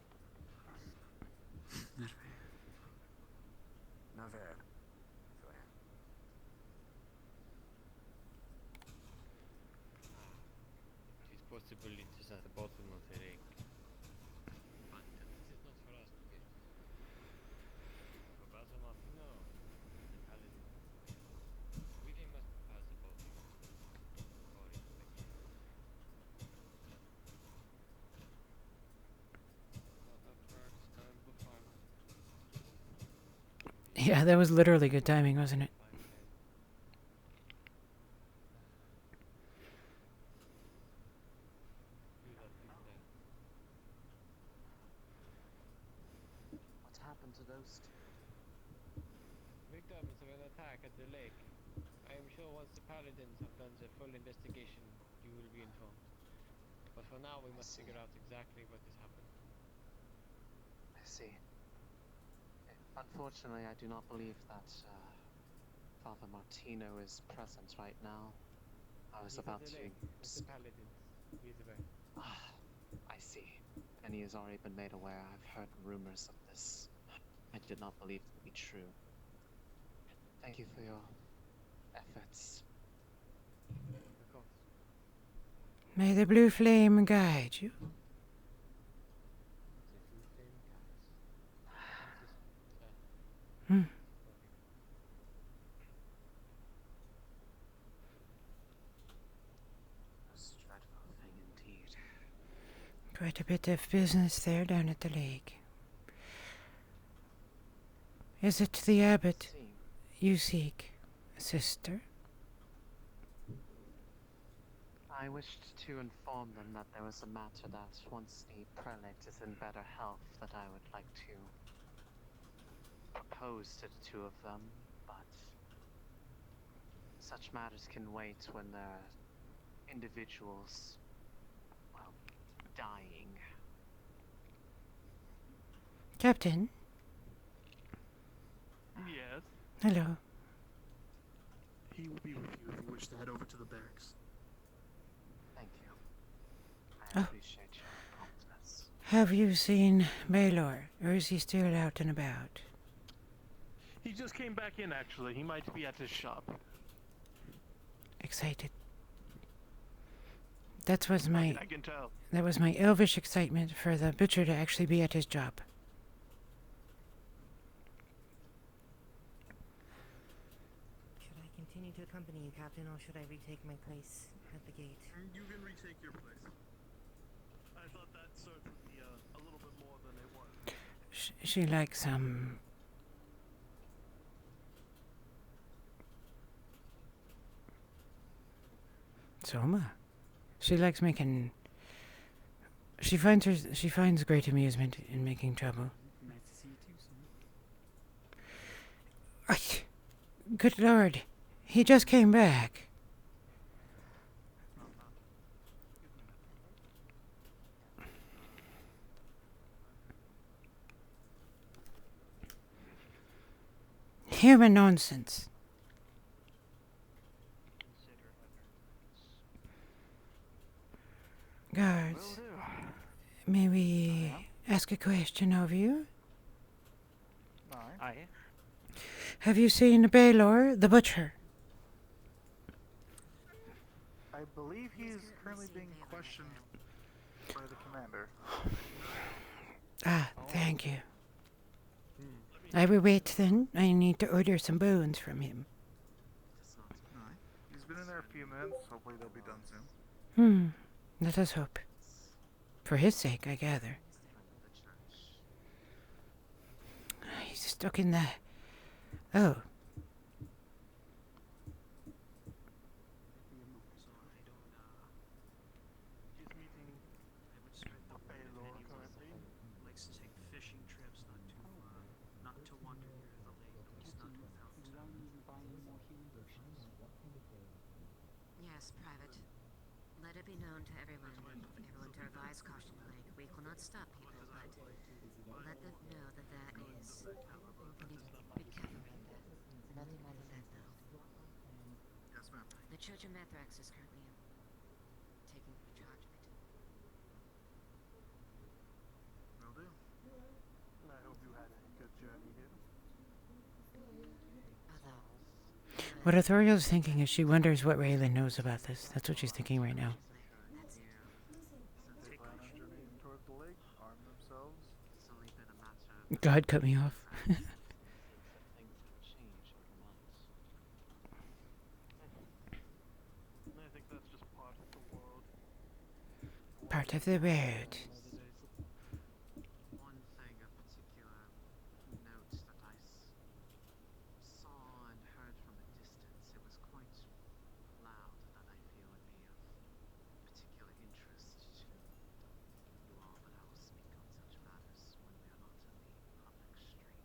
Naver. She's possibly just at the bottom of the lake. But this is not for us to get. Professor Martino, the paladin. We must pass the boat. Yeah, that was literally good timing, wasn't it? What happened to those two? Victims of an attack at the lake. I am sure once the paladins have done their full investigation, you will be informed. But for now, we must figure out exactly what has happened. I see. Unfortunately, I do not believe that Father Martino is present right now. I was about to... The paladins. He is aware. I see. And he has already been made aware. I've heard rumors of this. I did not believe it to be true. Thank you for your efforts. Of course. May the blue flame guide you. Hmm. Most dreadful thing indeed. Quite a bit of business there down at the lake. Is it the abbot you seek, sister? I wished to inform them that there was a matter that once the prelate is in better health that I would like to propose to the two of them, but such matters can wait when there are individuals, well, dying. Captain? Yes. Hello. He will be with you if you wish to head over to the barracks. Thank you. I appreciate your promptness. Have you seen Baylor, or is he still out and about? He just came back in, actually. He might be at his shop. Excited. That was my I can tell. That was my elvish excitement for the butcher to actually be at his job. Should I continue to accompany you, Captain, or should I retake my place at the gate? You can retake your place. I thought that search would be a little bit more than it was. She likes Soma. She likes making. She finds great amusement in making trouble. Nice to see you too, son. Good Lord, he just came back. Human nonsense. Guards, may we ask a question of you? Aye. Have you seen Baylor, the butcher? I believe he is currently being questioned by the commander. Ah, thank you. I will wait then. I need to order some bones from him. Alright. He's been in there a few minutes. Hopefully they'll be done soon. Let us hope. For his sake, I gather. He's stuck in the... Oh. He's meeting the Baylor currently. Likes to take fishing trips not to wander near the lake, at least not without. Yes, Private. Let it be known to everyone to advise caution, Blake. We will not stop people, but let them know that that is... We need to be careful around that. Nothing more than that, though. Yes, ma'am. The Church of Mithrax is currently taking charge of it. Will do. And I hope you had a good journey here. What Authoriel's thinking is she wonders what Raylan knows about this. That's what she's thinking right now. They plan on journeying toward the lake, arm themselves. It's only been a matter of... God cut me off. things can change overnight. I think that's just part of the world. Part of the road. One thing of particular note that I saw and heard from a distance, it was quite loud, that I feel would be of particular interest to you all, but I will speak on such matters when we are not in the public street.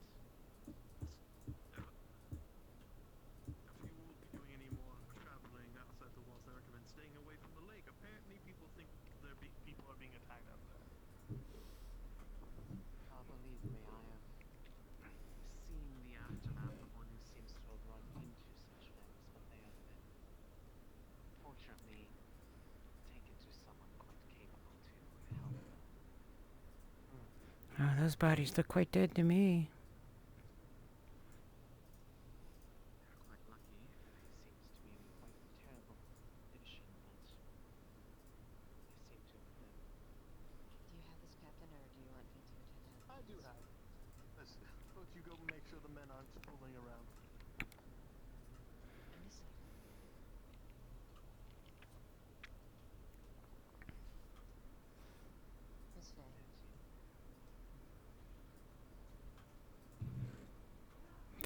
If you will be doing any more traveling outside the walls, I recommend staying away from the lake. Apparently, people think people are being attacked out there. Believe me, I have seen the aftermath of one who seems to have run into such things, but they have been, fortunately, taken to someone quite capable to help them. Oh, those bodies look quite dead to me. They're quite lucky. They seems to be in quite terrible condition, but they seem to have been. Do you have this, Captain, or do you want me to attend to I do have it. Listen, don't you go make sure the men aren't fooling around. Miss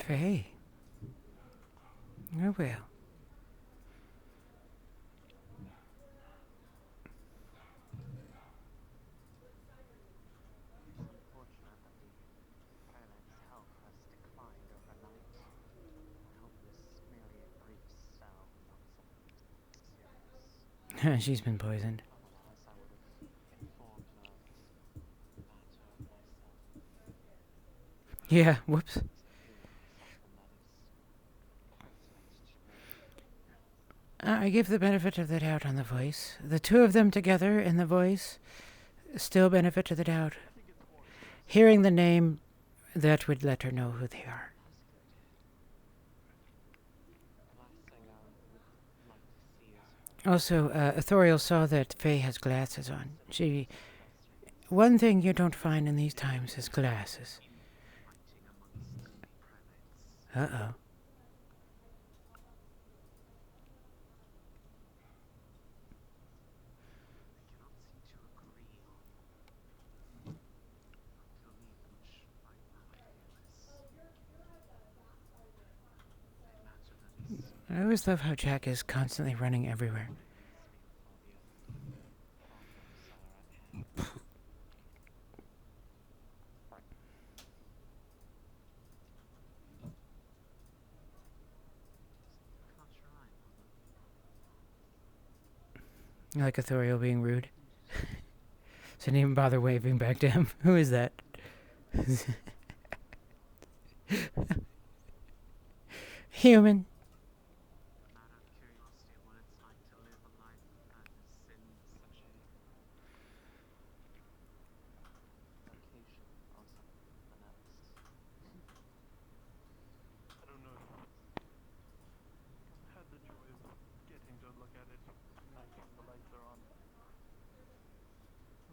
Faye. Faye. Oh well. It's unfortunate that the prelate's health has declined overnight. I hope this is merely a brief spell. She's been poisoned. Otherwise, I would have informed her of the matter myself. Yeah, whoops. It's clearly something that is contextual. I give the benefit of the doubt on the voice. The two of them together in the voice, still benefit of the doubt. Hearing the name, that would let her know who they are. The last thing I would like to see is her. Also, Authorial saw that Faye has glasses on. One thing you don't find in these times is glasses. Uh-oh. I always love how Jack is constantly running everywhere. I like Authorial being rude. So didn't even bother waving back to him. Who is that? Human. Out of curiosity, what it's like to live a life that is in such a location or something else. I don't know. I've had the joy of getting to look at it at night when the lights are on. It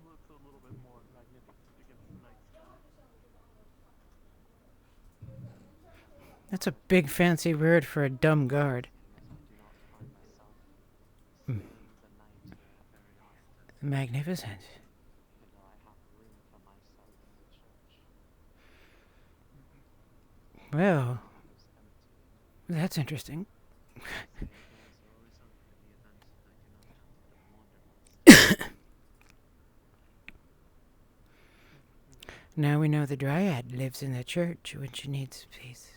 looks a little bit more magnificent against the night sky. That's a big fancy word for a dumb guard. Magnificent. Well, that's interesting. Now we know the Dryad lives in the church when she needs peace.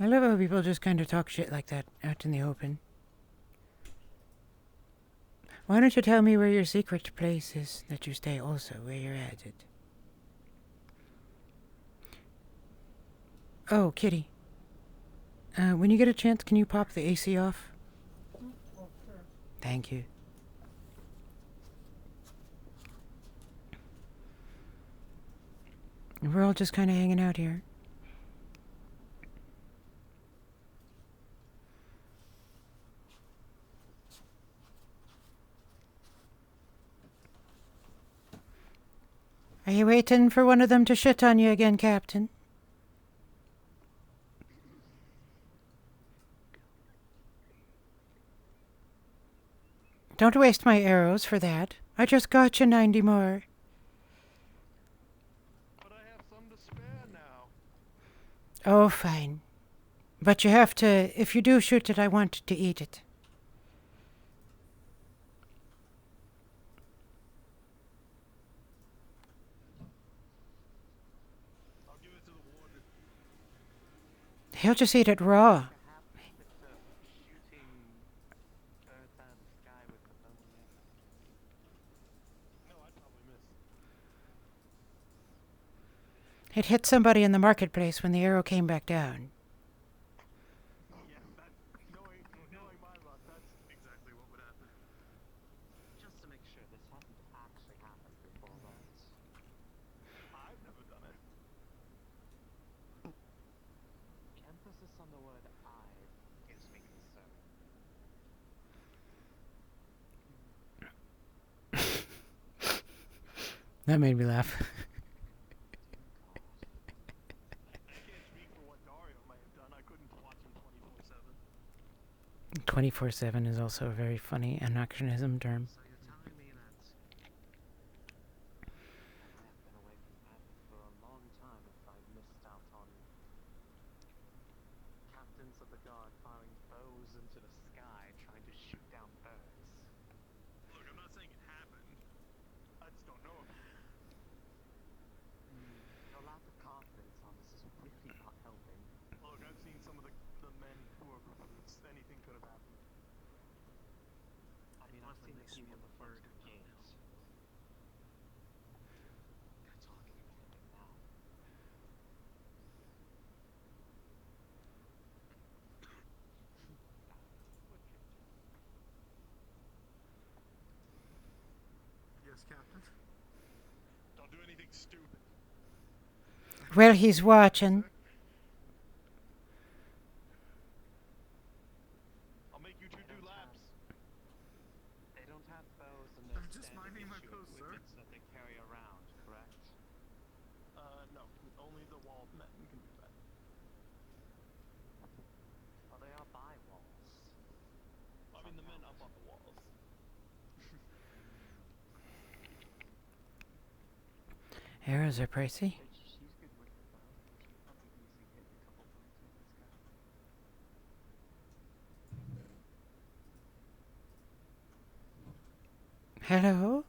I love how people just kind of talk shit like that out in the open. Why don't you tell me where your secret place is that you stay also, where you're at it? Oh, Kitty. When you get a chance, can you pop the AC off? Oh, sure. Thank you. We're all just kind of hanging out here. Are you waiting for one of them to shit on you again, Captain? Don't waste my arrows for that. I just got you 90 more. But I have some to spare now. Oh, fine. But you have to, if you do shoot it, I want to eat it. I'll give it to the warden. He'll just eat it raw. Shooting birds out of the sky with the bow and arrow. No, I'd probably miss. It hit somebody in the marketplace when the arrow came back down. Yeah, knowing my luck, that's exactly what would happen. Just to make sure this hasn't actually happened before, right? I've never done it. The emphasis on the word I gives me concern. That made me laugh. I can't speak for what Dario might have done. I couldn't watch him 24/7. 24/7 is also a very funny anachronism term. So you're telling me that I have been away from Paddock for a long time if I missed out on captains of the guard firing bows into the sky trying to shoot down birds. Look, I'm not saying it happened. I just don't know if Your lack of confidence on this is really not helping. Look, I've seen some of the men who are you on the bird games. You're talking about me now. Yes, Captain. Don't do anything stupid. Well, he's watching. I'll make you two do laps. They don't have bows and they're I'm just minding my post, sir. that they carry around, correct? No. Only the wall men can do that. Well, they are by walls. I mean, the men up on the walls. Arrows are pricey. She's good with the bow. She's probably easily hit a couple times with this guy. Hello?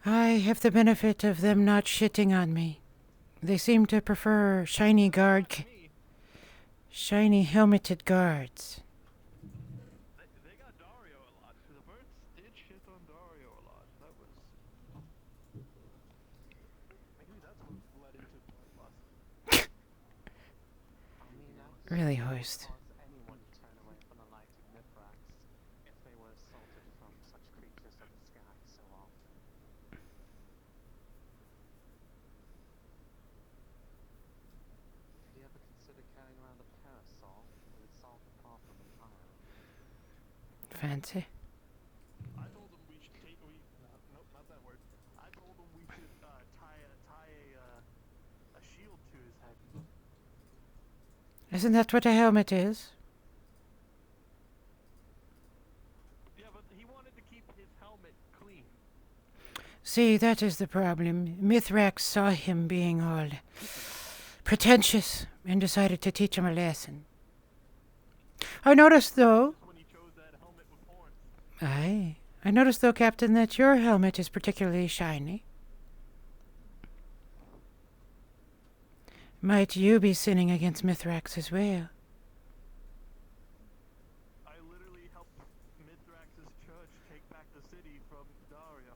I have the benefit of them not shitting on me. They seem to prefer shiny shiny helmeted guards. They got Dario a lot. The birds did shit on Dario a lot. That was... Maybe that's what led into bloodlust. I mean, that's Really hoist. cause anyone to turn away from the light of Mithrax if they were assaulted from such creatures of the sky so often. Did you ever consider carrying around a parasol? It would solve the problem entirely. Fancy. I told him we should take... nope, not that word. I told him we should tie a shield to his head. Isn't that what a helmet is? Yeah, but he wanted to keep his helmet clean. See, that is the problem. Mithrax saw him being all pretentious and decided to teach him a lesson. I noticed, though... When he chose that helmet with horns. Aye. I noticed, though, Captain, that your helmet is particularly shiny. Might you be sinning against Mithrax as well? I literally helped Mithrax's church take back the city from Dario.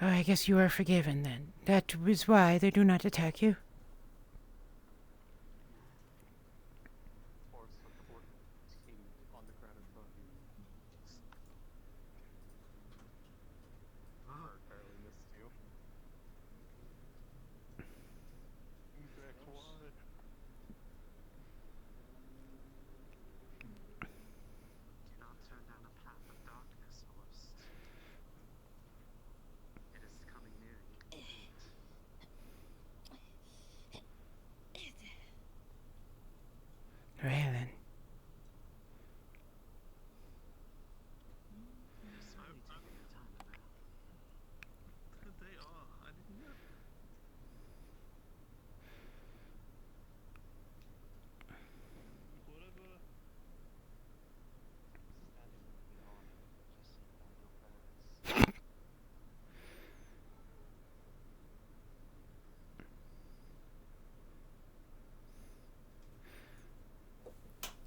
Oh, I guess you are forgiven, then. That is why they do not attack you. Horse with the team on the ground in front of you. Barely missed you. Mithrax won. Do not turn down a path of darkness, Horst. It is coming near you. Raylan. They are. I didn't know. Whatever.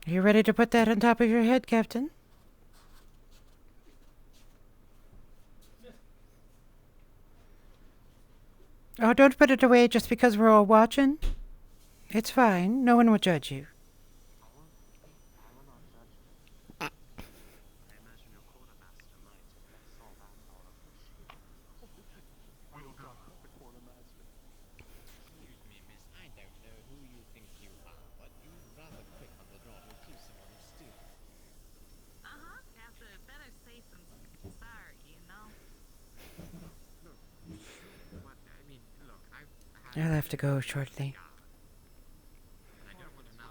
Are you ready to put that on top of your head, Captain? Oh, don't put it away just because we're all watching. It's fine. No one will judge you. I will not judge you. I imagine your quartermaster might if they saw that out of the shield. We'll talk about the quartermaster. Excuse me, miss. I don't know who you think you are, but you're rather quick on the draw to accuse someone of stealing. Captain, better safe than sorry, you know? Look, sure, but I mean, look, I've I'll have to go shortly. I don't want to know.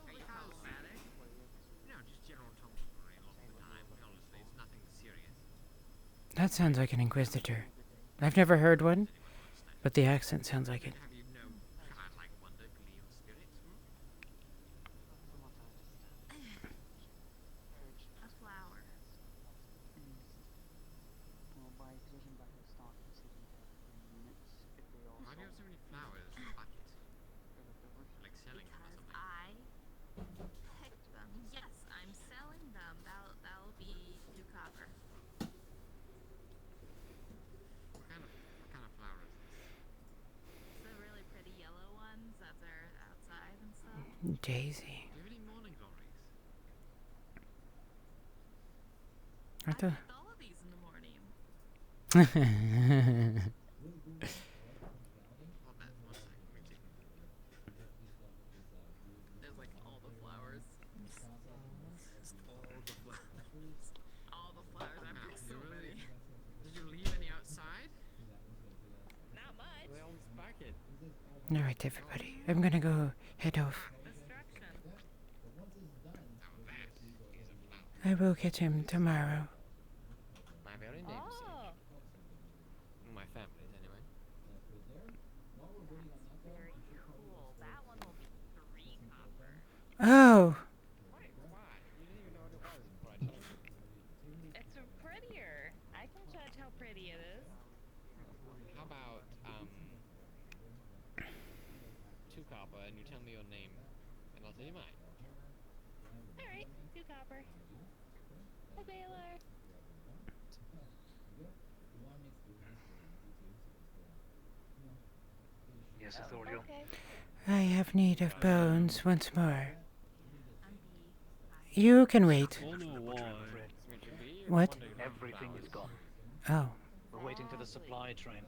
Hey, problematic? You know, just general tomfoolery along the time. Honestly, it's nothing serious. That sounds like an Inquisitor. I've never heard one, but the accent sounds like it. Have you no childlike wonder, glee, or spirit? A flower. Well, by judging by her stock, you said you had selling them or Because something? I picked them. Yes, I'm selling them. That'll be 2 copper. What kind of flower is this? The really pretty yellow ones that are outside and stuff. Daisy. Do you have any morning glories? I thought. Picked all of these in the morning. Hold that 1 second, Richie. There's like all the flowers. All the flowers. I picked so many. Did you leave any outside? Not much. They all in this bucket. All right, everybody. I'm gonna go head off. Destruction. I will get him tomorrow. My very namesake. My family's anyway. That's very cool. That one will be 3 copper. Oh. Wait, why? You didn't even know what it was before I told you. It's prettier. I can judge how pretty it is. How about 2 copper and you tell me your name and I'll tell you mine. Alright, 2 copper. Hi, Baylor. Yes, Authorial. Okay. I have need of bones once more. You can wait. What? Everything is gone. Oh. We're waiting for the supply train.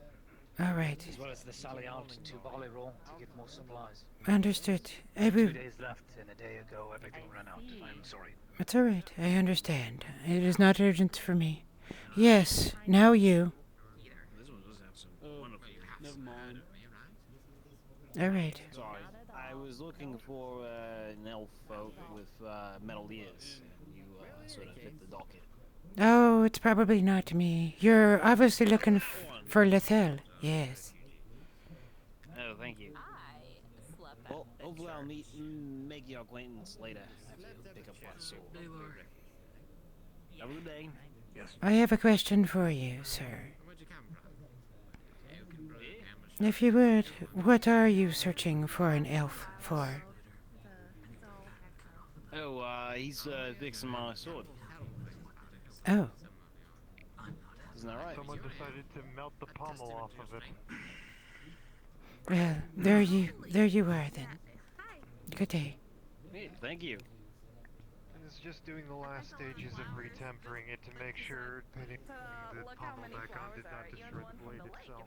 All right. As well as the sally out to Barley Roll to get more supplies. Understood. I will. 2 days left, and a day ago everything ran out. I'm sorry. It's all right. I understand. It is not urgent for me. Yes. Now you. This one does have some wonderful. Never mind. All right. Sorry. I was looking for an elf folk with metal ears. You sort of fit the docket. Oh, it's probably not me. You're obviously looking for Lethel. Yes. Oh, thank you. Well, hopefully I'll make your acquaintance later after you pick up my soul. Have a good day. Yes. I have a question for you, sir. If you would, what are you searching for an elf for? Oh, he's fixing my sword. Oh. Isn't that right? Someone decided to melt the pommel off of it. Well, there you are then. Good day. Hey, thank you. And it's just doing the last stages of retempering it to make sure putting the pommel back on did not destroy the blade itself.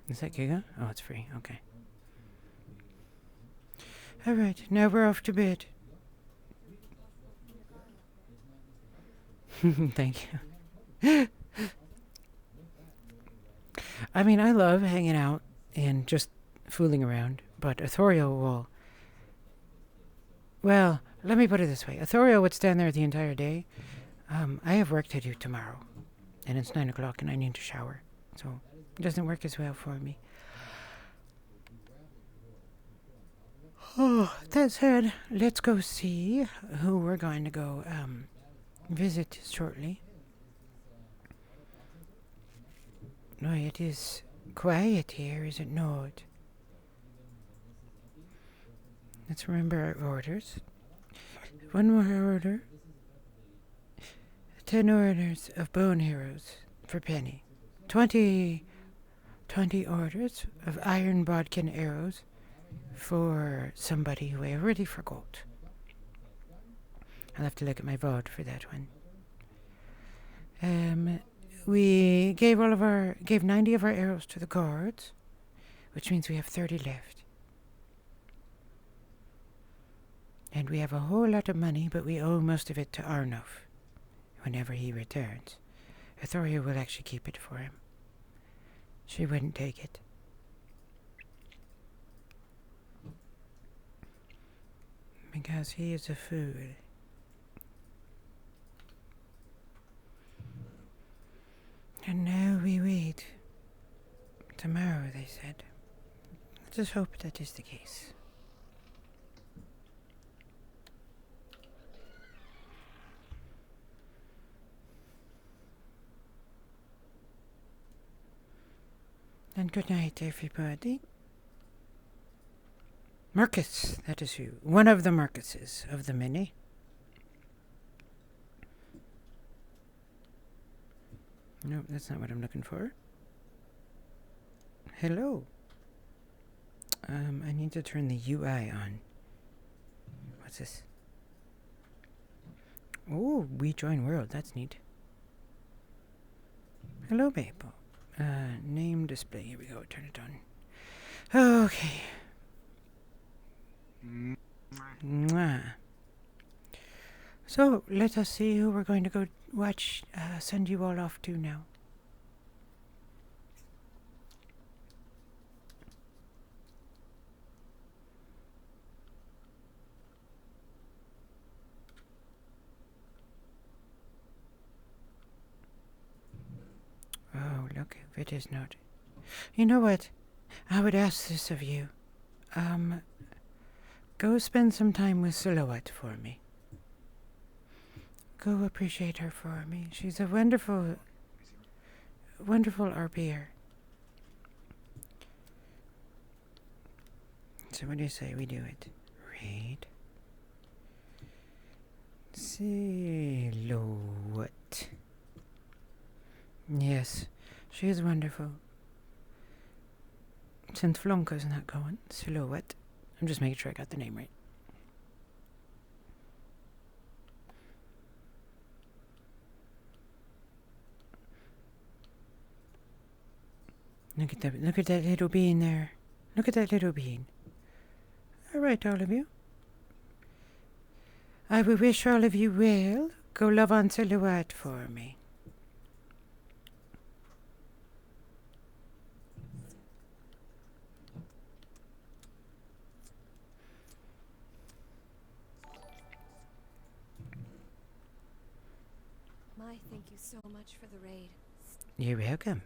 Is that Giga? Oh, it's free. Okay. All right, now we're off to bed. Thank you. I mean, I love hanging out and just fooling around, but Authorial will... Well, let me put it this way. Authorial would stand there the entire day. I have work to do tomorrow, and it's 9 o'clock and I need to shower, so it doesn't work as well for me. Oh, that said, let's go see who we're going to go visit shortly. No, it is quiet here, is it not? Let's remember our orders. 1 more order. 10 orders of bone heroes for penny. 20 orders of iron bodkin arrows for somebody who I already forgot. I'll have to look at my VOD for that one. We gave 90 of our arrows to the guards, which means we have 30 left. And we have a whole lot of money, but we owe most of it to Arnulf whenever he returns. Athoria will actually keep it for him. She wouldn't take it. Because he is a fool. And now we wait. Tomorrow, they said. Let us hope that is the case. And good night, everybody. Marcus, that is you. One of the Marcuses of the many. No, that's not what I'm looking for. Hello. I need to turn the UI on. What's this? Oh, we join world. That's neat. Hello, people. Name display. Here we go. Turn it on. Okay. Mwah. So, let us see who we're going to go watch, send you all off to now. Oh, look, if it is not. You know what? I would ask this of you. Go spend some time with Silhouette for me. Go appreciate her for me. She's a wonderful, wonderful RPer. So what do you say we do it? Read. Silhouette. Yes, she is wonderful. Since Flonka's not going, Silhouette. I'm just making sure I got the name right. Look at that little bean there. Look at that little bean. All right, all of you. I will wish all of you well. Go love on Silhouette for me. My, thank you so much for the raid. You're welcome.